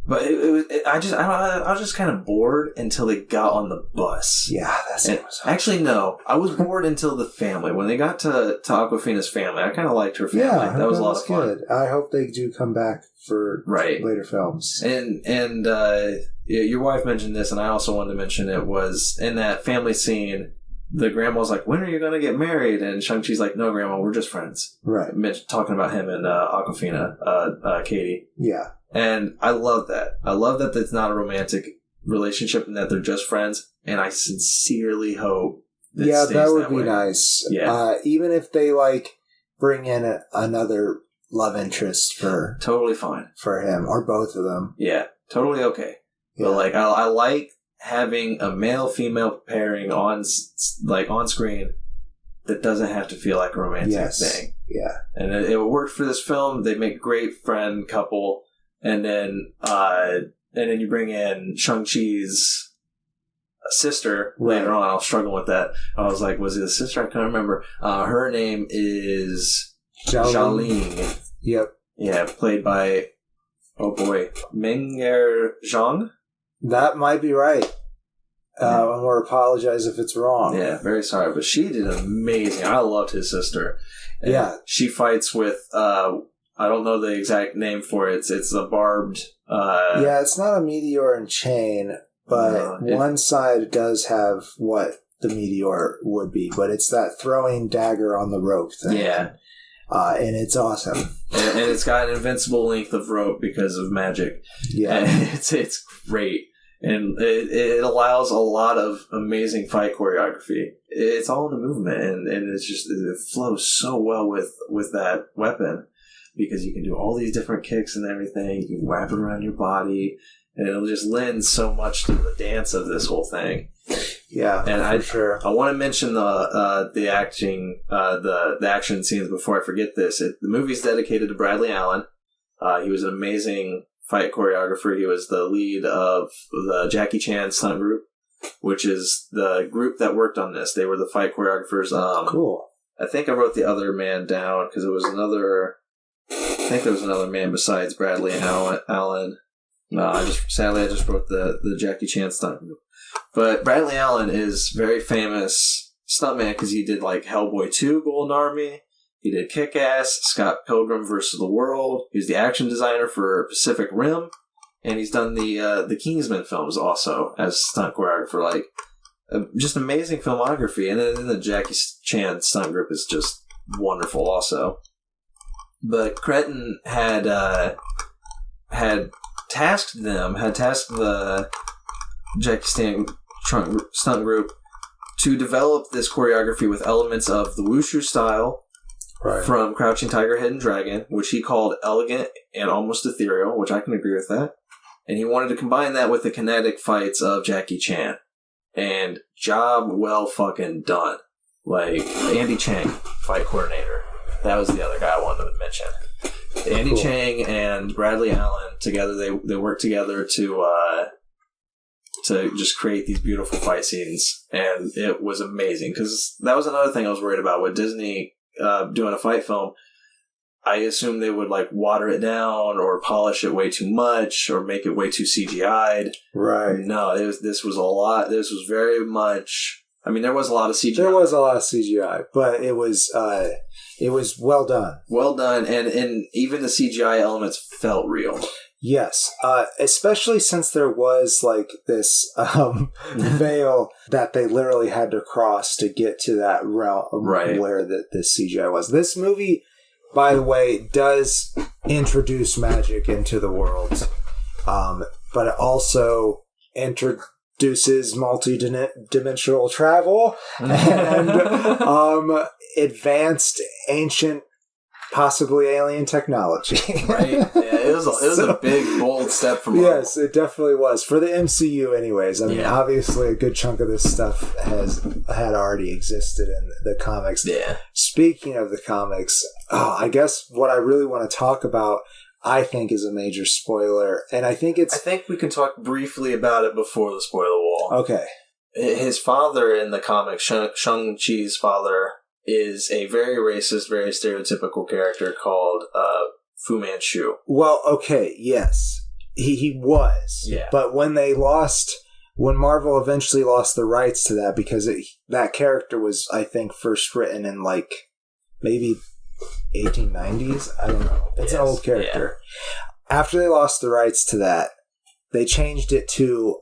But I was just kind of bored until they got on the bus. Yeah, actually, no. I was bored until the family. When they got to Awkwafina's family, I kind of liked her family. Yeah, that was a lot of fun. Good. I hope they do come back for later films. And your wife mentioned this, and I also wanted to mention it, was in that family scene, the grandma's like, when are you going to get married? And Shang-Chi's like, no, grandma, we're just friends. Right. Talking about him and Awkwafina, Katie. Yeah. And I love that. I love that it's not a romantic relationship and that they're just friends. And I sincerely hope that that would be nice. Yeah. Even if they bring in another love interest for totally fine for him or both of them. Yeah, totally okay. Yeah. But I like having a male female pairing on screen that doesn't have to feel like a romantic thing. Yeah, and it worked for this film. They make a great friend couple. And then you bring in Shang-Chi's sister later on. I was struggling with that. I was like, was it a sister? I can't remember. Her name is Xiaoling. Yep. Yeah, played by, Meng'er Zhang? That might be right. Or apologize if it's wrong. Yeah, very sorry. But she did amazing. I loved his sister. And she fights with... I don't know the exact name for it. It's a barbed... it's not a meteor and chain, but one side does have what the meteor would be, but it's that throwing dagger on the rope thing. Yeah. And it's awesome. And it's got an invincible length of rope because of magic. Yeah. And it's great. And it allows a lot of amazing fight choreography. It's all in the movement, and it's just... It flows so well with that weapon. Because you can do all these different kicks and everything. You can wrap it around your body. And it'll just lend so much to the dance of this whole thing. Yeah, and sure. I want to mention the acting, the action scenes before I forget this. The movie's dedicated to Bradley Allen. He was an amazing fight choreographer. He was the lead of the Jackie Chan stunt group, which is the group that worked on this. They were the fight choreographers. Cool. I think I wrote the other man down because it was another... I think there was another man besides Bradley and Allen. No, I just wrote the Jackie Chan stunt group. But Bradley Allen is very famous stuntman because he did Hellboy 2, Golden Army. He did Kick-Ass, Scott Pilgrim vs. the World. He's the action designer for Pacific Rim, and he's done the Kingsman films also as stunt choreographer. Just amazing filmography, and then the Jackie Chan stunt group is just wonderful also. But Cretton had tasked the Jackie Chan stunt group to develop this choreography with elements of the wushu style from Crouching Tiger, Hidden Dragon, which he called elegant and almost ethereal, which I can agree with that. And he wanted to combine that with the kinetic fights of Jackie Chan. And job well fucking done. Like, Andy Chang, fight coordinator. That was the other guy I wanted to mention. Andy Chang and Bradley Allen together, they worked together to just create these beautiful fight scenes. And it was amazing. Because that was another thing I was worried about with Disney doing a fight film. I assumed they would like water it down or polish it way too much or make it way too CGI'd. Right. No, this was a lot. This was very much. I mean, there was a lot of CGI. There was a lot of CGI, but it was well done. Well done, and even the CGI elements felt real. Yes, especially since there was like this veil that they literally had to cross to get to that realm where the CGI was. This movie, by the way, does introduce magic into the world, but it also introduces multi-dimensional travel and advanced, ancient, possibly alien technology. Right? Yeah, it was a big, bold step from Marvel. Yes, it definitely was. For the MCU anyways. I mean, obviously a good chunk of this stuff had already existed in the comics. Yeah. Speaking of the comics, I guess what I really want to talk about, I think, is a major spoiler. And I think we can talk briefly about it before the spoiler wall. Okay. His father in the comics, Shang-Chi's father, is a very racist, very stereotypical character called Fu Manchu. Well, okay, yes. He was. Yeah. But when Marvel eventually lost the rights to that, because that character was, I think, first written in like maybe 1890s? I don't know. It's an old character. Yeah. After they lost the rights to that, they changed it to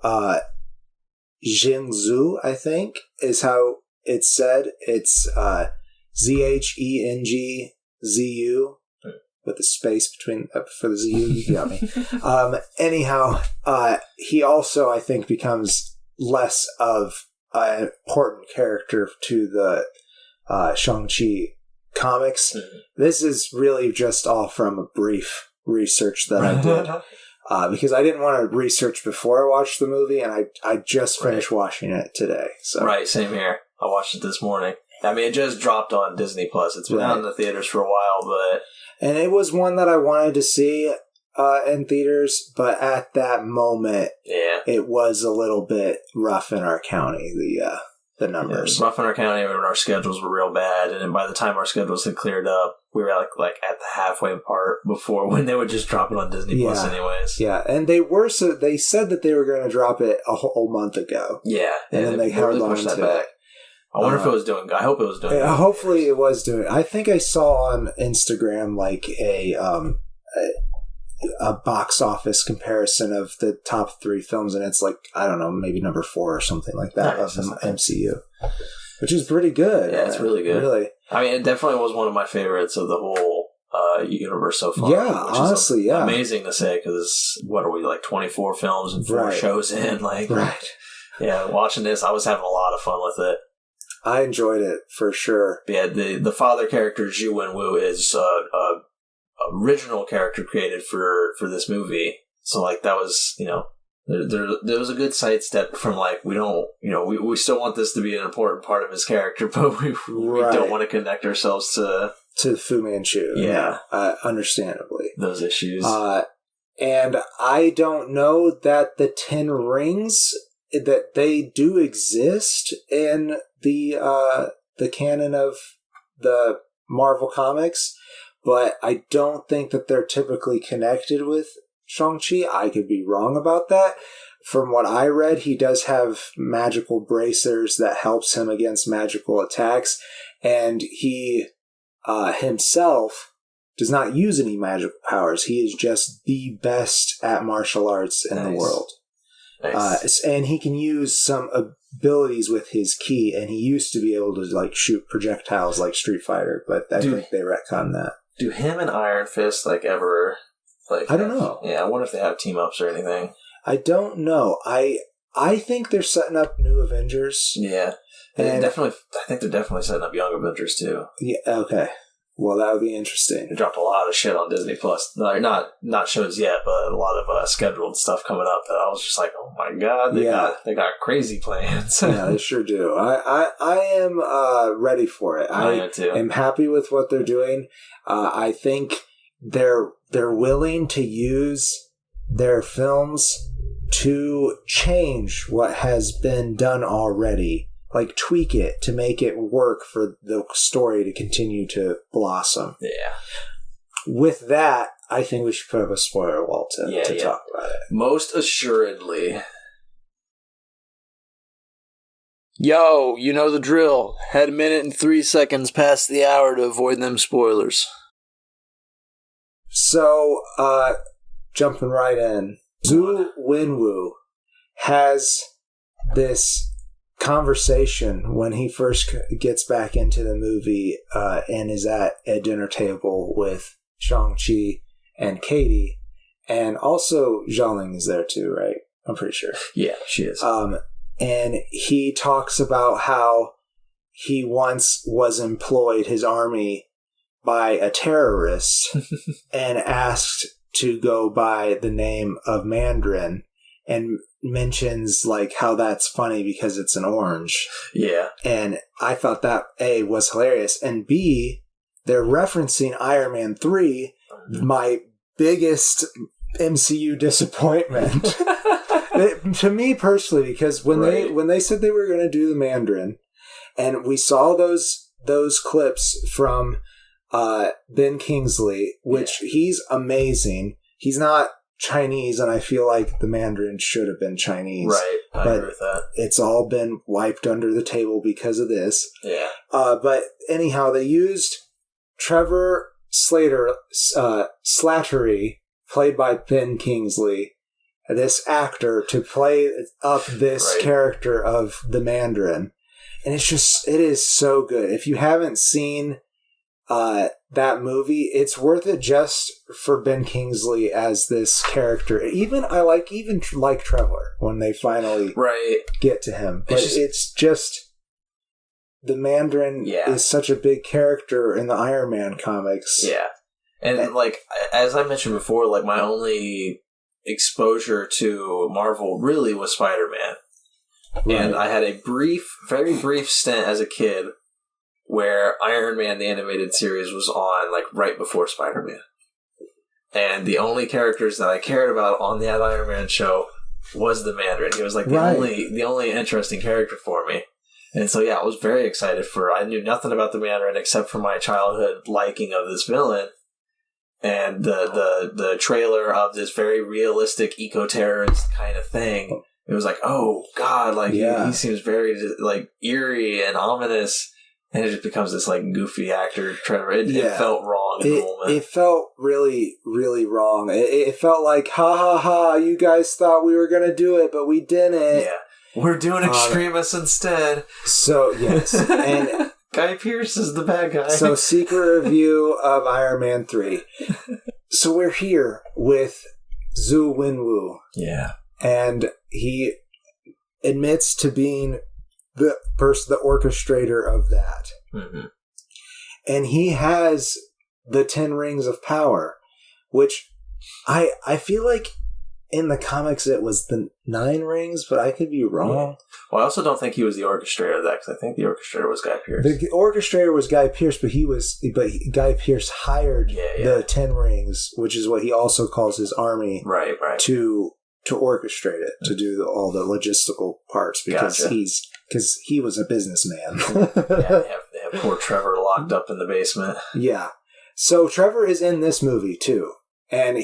Zhengzhu, I think, is how it's said. It's Zhengzhu with the space between for the ZU. You got me. Anyhow, he also, I think, becomes less of an important character to the Shang-Chi comics. Mm-hmm. This is really just all from a brief research that I did. Because I didn't want to research before I watched the movie, and I just finished watching it today. So. Right, same here. I watched it this morning. I mean, it just dropped on Disney Plus. It's been out in the theaters for a while, but... And it was one that I wanted to see in theaters, but at that moment, it was a little bit rough in our county, the numbers. Rough in our county when our schedules were real bad, and then by the time our schedules had cleared up, we were like at the halfway part before when they would just drop it on Disney Plus anyways. Yeah, and they said that they were going to drop it a whole month ago. Yeah. And then they held on to it. I wonder if it was doing good. I hope it was doing good. Hopefully it was doing. I think I saw on Instagram like a box office comparison of the top 3 films, and it's like, I don't know, maybe number 4 or something like that of the MCU, which is pretty good. Yeah, it's really good. Really. I mean, it definitely was one of my favorites of the whole universe so far. Yeah, honestly, amazing to say, because what are we, like 24 films and 4 shows in? Like, yeah, watching this, I was having a lot of fun with it. I enjoyed it for sure. Yeah, the father character Zhu Wenwu is a original character created for this movie. So like that was, there was a good sidestep from like we still want this to be an important part of his character, but we don't want to connect ourselves to Fu Manchu. Yeah, understandably those issues. And I don't know that the 10 rings, that they do exist in the canon of the Marvel comics, but I don't think that they're typically connected with Shang-Chi. I could be wrong about that. From what I read, he does have magical bracers that helps him against magical attacks, and he himself does not use any magical powers. He is just the best at martial arts in the world. Nice. And he can use some abilities with his ki, and he used to be able to like shoot projectiles like Street Fighter, but I think they retconned that. Do him and Iron Fist ever I don't know. Yeah, I wonder if they have team ups or anything. I don't know. I I think they're setting up new Avengers. Yeah. And definitely, I think they're definitely setting up Young Avengers, too. Yeah, okay. Well, that would be interesting. They dropped a lot of shit on Disney Plus. No, not shows yet, but a lot of scheduled stuff coming up that I was just like, oh my god, they got crazy plans. Yeah, they sure do. I am ready for it. I am too. am happy with what they're doing. I think they're willing to use their films to change what has been done already. Like, tweak it to make it work for the story to continue to blossom. Yeah. With that, I think we should put up a spoiler wall to talk about it. Most assuredly. Yo, you know the drill. Had a minute and 3 seconds past the hour to avoid them spoilers. So, jumping right in, Zhu Wenwu has this conversation when he first gets back into the movie and is at a dinner table with Shang-Chi and Katie, and also Xialing is there too, right? I'm pretty sure. Yeah, she is. And he talks about how he once was employed, his army, by a terrorist and asked to go by the name of Mandarin, and mentions like how that's funny because it's an orange. Yeah. And I thought that A, was hilarious, and B, they're referencing Iron Man 3, my biggest MCU disappointment. To me personally, because when they said they were going to do the Mandarin, and we saw those clips from Ben Kingsley, which he's amazing. He's not Chinese, and I feel like the Mandarin should have been Chinese. Right, I agree with that. It's all been wiped under the table because of this. Yeah. But anyhow, they used Trevor Slattery, played by Ben Kingsley, this actor, to play up this character of the Mandarin. And it is so good. If you haven't seen that movie, it's worth it just for Ben Kingsley as this character. Even like Trevor when they finally get to him. But it's just the Mandarin is such a big character in the Iron Man comics. Yeah. And like, as I mentioned before, like my only exposure to Marvel really was Spider-Man. Right. And I had a very brief stint as a kid where Iron Man, the animated series, was on like right before Spider-Man. And the only characters that I cared about on that Iron Man show was the Mandarin. He was like the only interesting character for me. And so I was very excited I knew nothing about the Mandarin except for my childhood liking of this villain. And the trailer of this very realistic eco-terrorist kind of thing. It was like, oh god, like he seems very like eerie and ominous. And it just becomes this like goofy actor, Trevor. It felt wrong in the moment. It felt really, really wrong. It felt like, ha ha ha, you guys thought we were going to do it, but we didn't. Yeah. We're doing Extremis instead. So, yes. And Guy Pearce is the bad guy. So, secret review of Iron Man 3. So, we're here with Zhu Wenwu. Yeah. And he admits to being the orchestrator of that. Mm-hmm. And he has the 10 rings of power, which I feel like in the comics it was the 9 rings, but I could be wrong. Yeah. Well, I also don't think he was the orchestrator of that, because I think the orchestrator was Guy Pearce. The orchestrator was Guy Pearce, but Guy Pearce hired the 10 rings, which is what he also calls his army, right, to orchestrate it, to do all the logistical parts, because he was a businessman. They have poor Trevor locked up in the basement. Yeah. So Trevor is in this movie too. And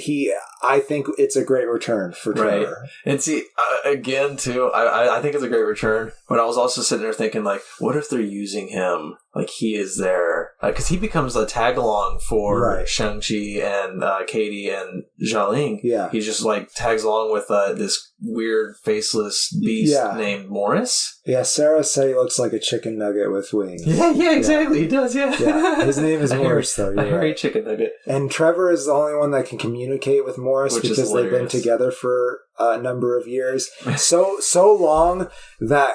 I think it's a great return for Trevor. Right. And see, again, too, I think it's a great return. But I was also sitting there thinking, like, what if they're using him like he is there? Because he becomes a tag-along for Shang-Chi and Katie and Xialing. Yeah. He just, like, tags along with this weird, faceless beast named Morris. Yeah, Sarah said he looks like a chicken nugget with wings. Yeah, exactly. He does, yeah. His name is Morris, though. A hairy chicken nugget. And Trevor is the only one that can communicate with Morris, because they've been together for number of years. So long that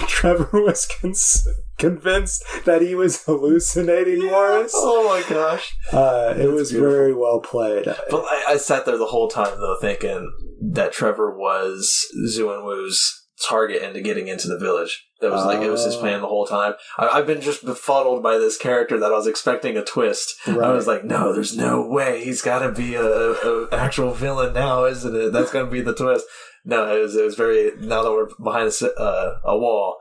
Trevor was convinced that he was hallucinating Morris. Oh my gosh. It was beautiful. Very well played. But I sat there the whole time, though, thinking that Trevor was Zhu and Wu's target into getting into the village. That was it was his plan the whole time. I've been just befuddled by this character that I was expecting a twist. Right. I was like, no, there's no way. He's got to be a actual villain now, isn't it? That's going to be the twist. No, it was very, now that we're behind a wall,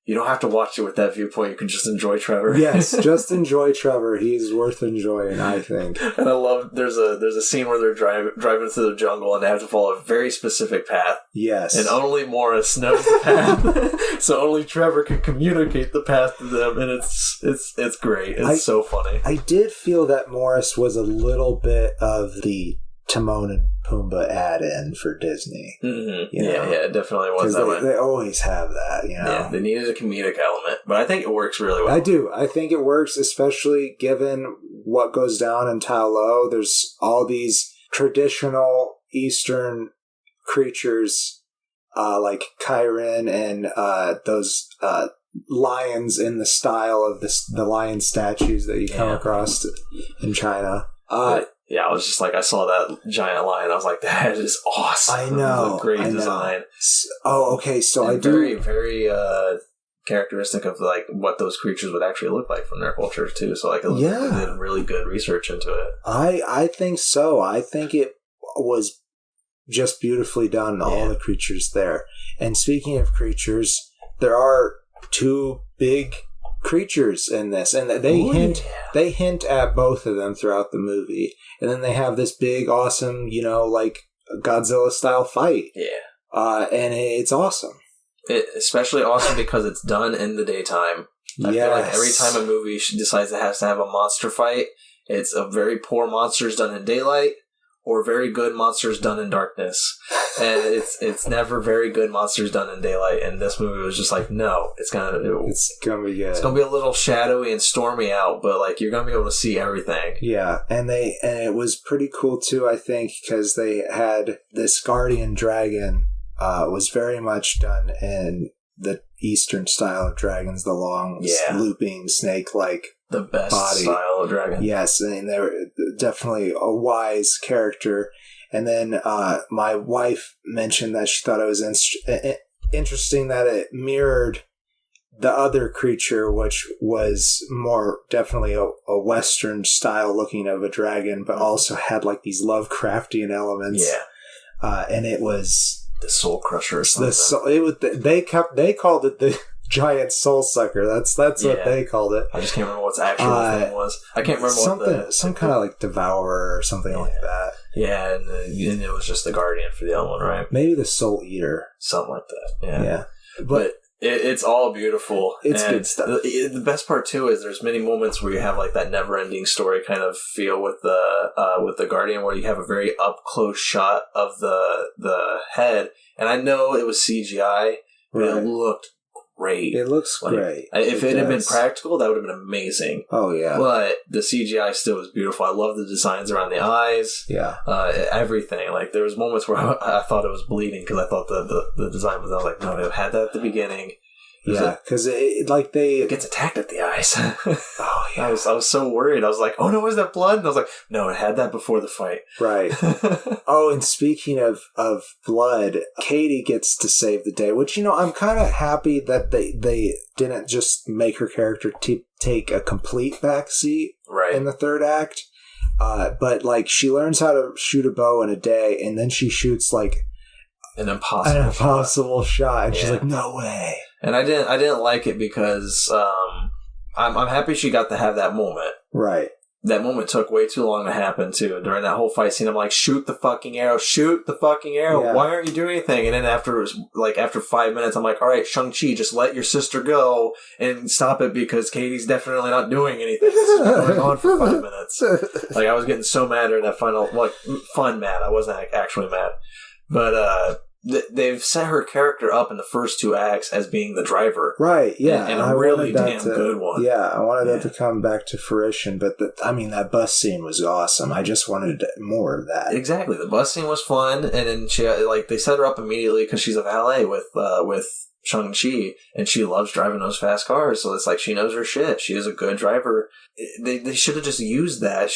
you don't have to watch it with that viewpoint. You can just enjoy Trevor. Yes, just enjoy Trevor. He's worth enjoying, I think. And I love, there's a scene where they're driving through the jungle and they have to follow a very specific path. Yes. And only Morris knows the path. So only Trevor can communicate the path to them. And it's great. It's so funny. I did feel that Morris was a little bit of the Timon and Pumbaa add-in for Disney. Mm-hmm. Yeah, it definitely was that way. They always have that, Yeah, they needed a comedic element, but I think it works really well. I do. I think it works, especially given what goes down in Ta Lo. There's all these traditional Eastern creatures, like Chiron and those lions in the style of the lion statues that you come across in China. Yeah, I was just like, I saw that giant lion. I was like, that is awesome. I know. Great design. Oh, okay. So and very, very characteristic of like what those creatures would actually look like from their culture too. So like, they did really good research into it. I think so. I think it was just beautifully done. All the creatures there. And speaking of creatures, there are two big creatures in this, and they hint at both of them throughout the movie, and then they have this big awesome like Godzilla style fight, and it's awesome. Especially awesome because it's done in the daytime. I feel like every time a movie decides it has to have a monster fight, it's a very poor monsters done in daylight or very good monsters done in darkness. And it's never very good monsters done in daylight. And this movie was just like, no, it's gonna be good. It's gonna be a little shadowy and stormy out, but like you're gonna be able to see everything. Yeah, and it was pretty cool too, I think, because they had this guardian dragon was very much done in the Eastern style of dragons, the long looping snake-like the best body. Style of dragon. Yes, and they're definitely a wise character. And then my wife mentioned that she thought it was interesting that it mirrored the other creature, which was more definitely a Western style looking of a dragon, but also had like these Lovecraftian elements. Yeah, and it was the Soul Crusher or something. They called it the giant soul sucker. That's what they called it. I just can't remember what its actual name was. I can't remember some kind of like devourer or something like that. Yeah, and it was just the guardian for the other one, right? Maybe the soul eater, something like that. Yeah. But it's all beautiful. It's good stuff. The best part too is there's many moments where you have like that never-ending story kind of feel with the guardian, where you have a very up close shot of the head, and I know it was CGI, but it looked great. It looks great. If it had been practical, that would have been amazing. Oh yeah. But the CGI still was beautiful. I love the designs around the eyes. Yeah. Everything. Like there was moments where I thought it was bleeding because I thought the design was. I was like, no, it had that at the beginning. Yeah, because it gets attacked at the eyes. Oh yeah. I was so worried. I was like, oh no, is that blood? And I was like, no, it had that before the fight. Right. Oh, and speaking of blood, Katie gets to save the day, which I'm kind of happy that they didn't just make her character take a complete backseat in the third act. But like she learns how to shoot a bow in a day, and then she shoots like an impossible shot, and she's like, no way. And I didn't like it because I'm happy she got to have that moment. Right. That moment took way too long to happen too. During that whole fight scene, I'm like, shoot the fucking arrow. Yeah. Why aren't you doing anything? And then after 5 minutes, I'm like, all right, Shang-Chi, just let your sister go and stop it because Katie's definitely not doing anything. This has been going on for 5 minutes. Like I was getting so mad during that final, fun mad. I wasn't actually mad. But they've set her character up in the first 2 acts as being the driver. Right, yeah. And a really damn good one. Yeah, I wanted that to come back to fruition, but that bus scene was awesome. I just wanted more of that. Exactly. The bus scene was fun, and then they set her up immediately because she's a valet with Shang-Chi, and she loves driving those fast cars, so it's like she knows her shit. She is a good driver. They should have just used that.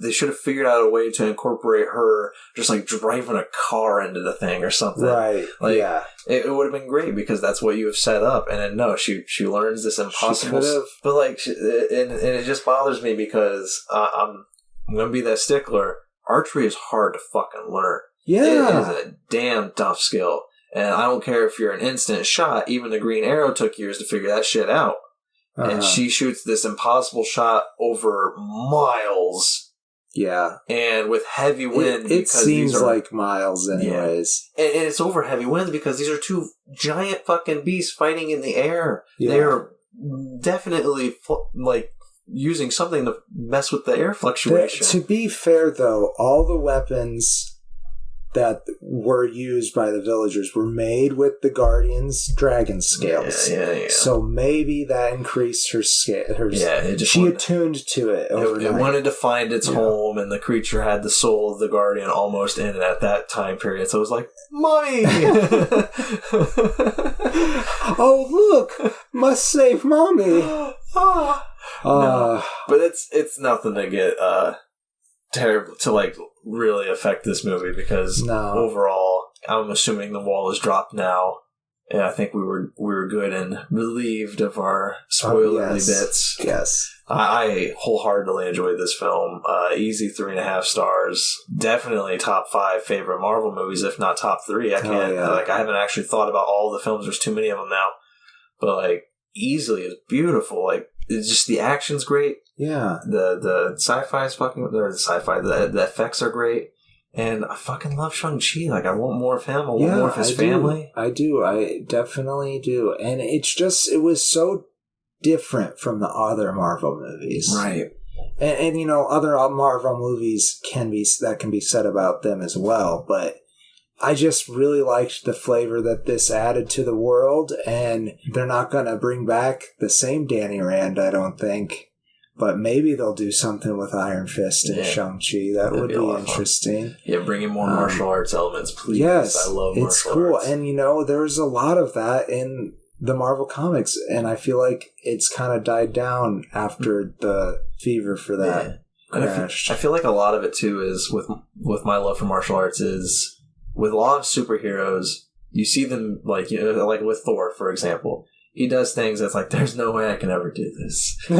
They should have figured out a way to incorporate her just like driving a car into the thing or something. Right. Like, yeah. It would have been great because that's what you have set up. And then no, she learns this impossible but like and it just bothers me because I'm gonna be that stickler. Archery is hard to fucking learn. Yeah. It is a damn tough skill. And I don't care if you're an instant shot. Even the Green Arrow took years to figure that shit out. And she shoots this impossible shot over miles. Yeah. And with heavy wind. It seems like miles anyways. Yeah. And it's over heavy winds because these are 2 giant fucking beasts fighting in the air. Yeah. They're definitely using something to mess with the air fluctuation. To be fair, though, all the weapons that were used by the villagers were made with the Guardian's dragon scales. Yeah. So maybe that increased her scale. She attuned to it overnight. It wanted to find its home, and the creature had the soul of the Guardian almost in it at that time period. So it was like, Mommy! Oh, look! Must save Mommy! No, but it's nothing to get terrible to like really affect this movie because overall I'm assuming the wall is dropped now, and I think we were good and relieved of our spoilerly bits. Yes, I wholeheartedly enjoyed this film. Easy 3.5 stars. Definitely top 5 favorite Marvel movies, if not top 3. I can't I haven't actually thought about all the films. There's too many of them now, but like easily is beautiful. Like it's just the action's great. Yeah. The sci-fi is the effects are great. And I fucking love Shang-Chi. Like, I want more of him. I want more of his family. I do. I definitely do. And it was so different from the other Marvel movies. Right. And other Marvel movies can be said about them as well. But I just really liked the flavor that this added to the world. And they're not going to bring back the same Danny Rand, I don't think. But maybe they'll do something with Iron Fist and Shang-Chi. That would be interesting. Yeah, bring in more martial arts elements, please. Yes, I love it's martial cool. arts. And, there's a lot of that in the Marvel comics. And I feel like it's kind of died down after the fever for that crashed. I feel like a lot of it, too, is with my love for martial arts is with a lot of superheroes, you see them, like with Thor, for example. He does things that's like, there's no way I can ever do this. He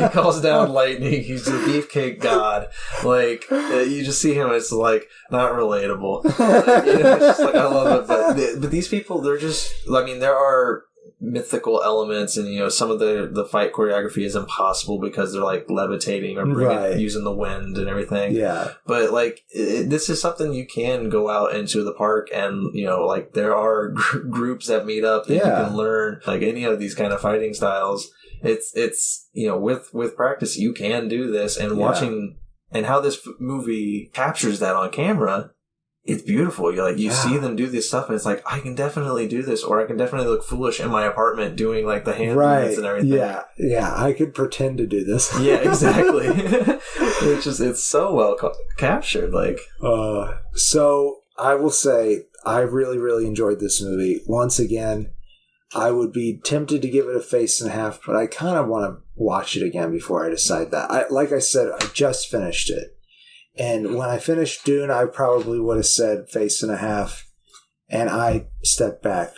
calls down lightning. He's the beefcake god. Like, you just see him, it's like, not relatable. It's just like, I love it. But these people, they're just, there are mythical elements, and some of the fight choreography is impossible because they're like levitating or using the wind and everything. Yeah, but like this is something you can go out into the park, and there are groups that meet up that you can learn like any of these kind of fighting styles. It's with practice you can do this, and watching and how this movie captures that on camera. It's beautiful. You see them do this stuff, and it's like, I can definitely do this, or I can definitely look foolish in my apartment doing like the hand movements and everything. Yeah, I could pretend to do this. Yeah, exactly. It's so well captured. So I will say, I really, really enjoyed this movie. Once again, I would be tempted to give it a face and a half, but I kind of want to watch it again before I decide that. Like I said, I just finished it. And when I finished Dune, I probably would have said face and a half, and I stepped back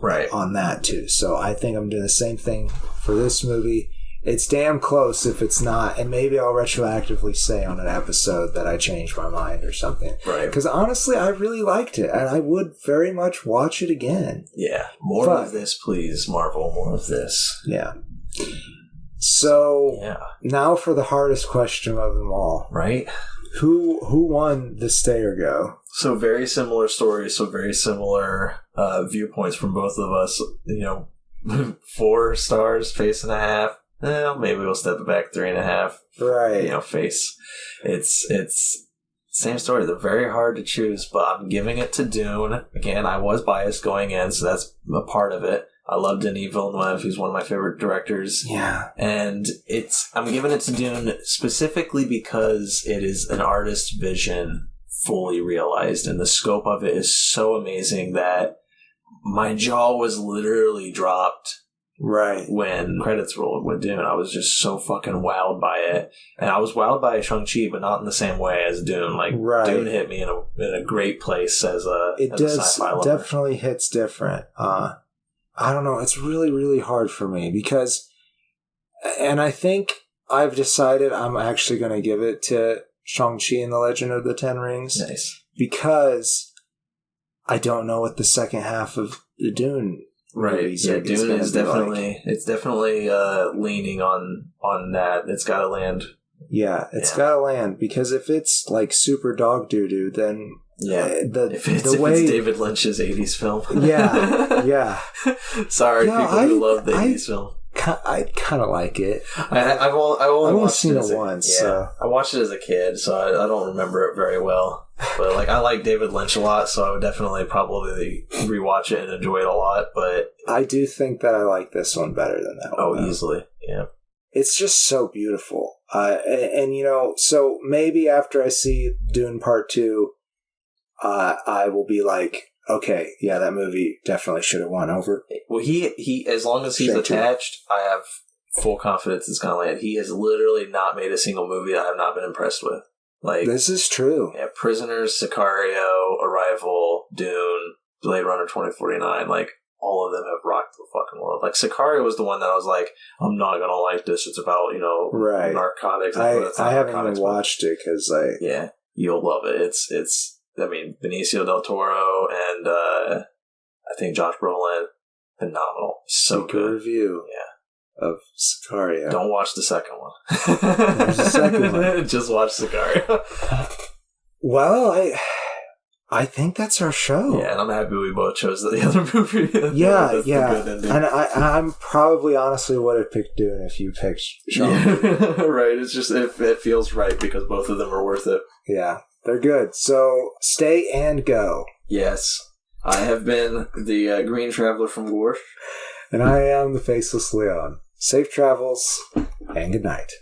on that too. So I think I'm doing the same thing for this movie. It's damn close if it's not, and maybe I'll retroactively say on an episode that I changed my mind or something. Right. Because honestly, I really liked it, and I would very much watch it again. Yeah. More of this, please, Marvel. More of this. Yeah. So now for the hardest question of them all. Right. Who won the stay or go? So very similar stories, so very similar viewpoints from both of us. 4 stars, face and a half. Well, maybe we'll step it back 3.5. Right. Face. It's Same story. They're very hard to choose, but I'm giving it to Dune. Again, I was biased going in, so that's a part of it. I love Denis Villeneuve. He's one of my favorite directors. Yeah. And I'm giving it to Dune specifically because it is an artist's vision fully realized, and the scope of it is so amazing that my jaw was literally dropped. Right. When credits rolled with Dune, I was just so fucking wowed by it. And I was wowed by Shang-Chi, but not in the same way as Dune. Like, Dune hit me in a great place as a sci-fi lover. It definitely hits different. I don't know. It's really, really hard for me because, and I think I've decided I'm actually going to give it to Shang-Chi and the Legend of the Ten Rings. Nice. Because I don't know what the second half of the Dune Yeah, Dune is definitely leaning on that. It's got to land. Yeah, it's got to land because if it's like super dog doo-doo, then if it's David Lynch's 80s film. Yeah. Sorry, people who love the 80s film. I kind of like it. I've only seen it once. Yeah, so. I watched it as a kid, so I don't remember it very well. But like, I like David Lynch a lot, so I would definitely probably rewatch it and enjoy it a lot. But I do think that I like this one better than that one. Oh, easily, yeah. It's just so beautiful, and you know, so maybe after I see Dune Part 2, I will be like, okay, yeah, that movie definitely should have won over. Well, he as long as he's attached, I have full confidence it's gonna land. He has literally not made a single movie I have not been impressed with. Like, this is true. Yeah, Prisoners, Sicario, Arrival, Dune, Blade Runner 2049, like, all of them have rocked the fucking world. Like, Sicario was the one that I was like, I'm not gonna like this. It's about, narcotics. I haven't even watched it because yeah, you'll love it. It's I mean, Benicio del Toro and I think Josh Brolin, phenomenal. So good review. Yeah. Of Sicario. Don't watch the second one. There's the second one. Just watch Sicario. Well, I think that's our show. Yeah, and I'm happy we both chose the other movie. Yeah. And I'm probably honestly would have picked Dune if you picked Shang-Chi. Right. It's just it feels right because both of them are worth it. Yeah, they're good. So stay and go. Yes. I have been the Green Traveler from Gorsh. And I am the Faceless Leon. Safe travels, and good night.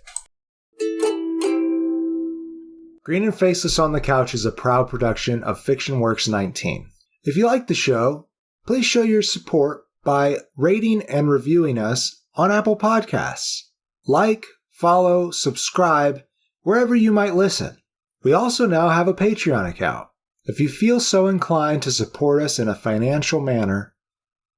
Green and Faceless on the Couch is a proud production of FictionWorks 19. If you like the show, please show your support by rating and reviewing us on Apple Podcasts. Like, follow, subscribe, wherever you might listen. We also now have a Patreon account. If you feel so inclined to support us in a financial manner,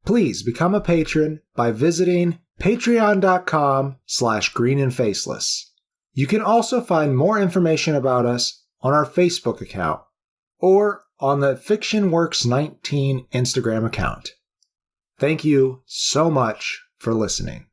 please become a patron by visiting patreon.com/greenandfaceless. You can also find more information about us on our Facebook account or on the FictionWorks 19 Instagram account. Thank you so much for listening.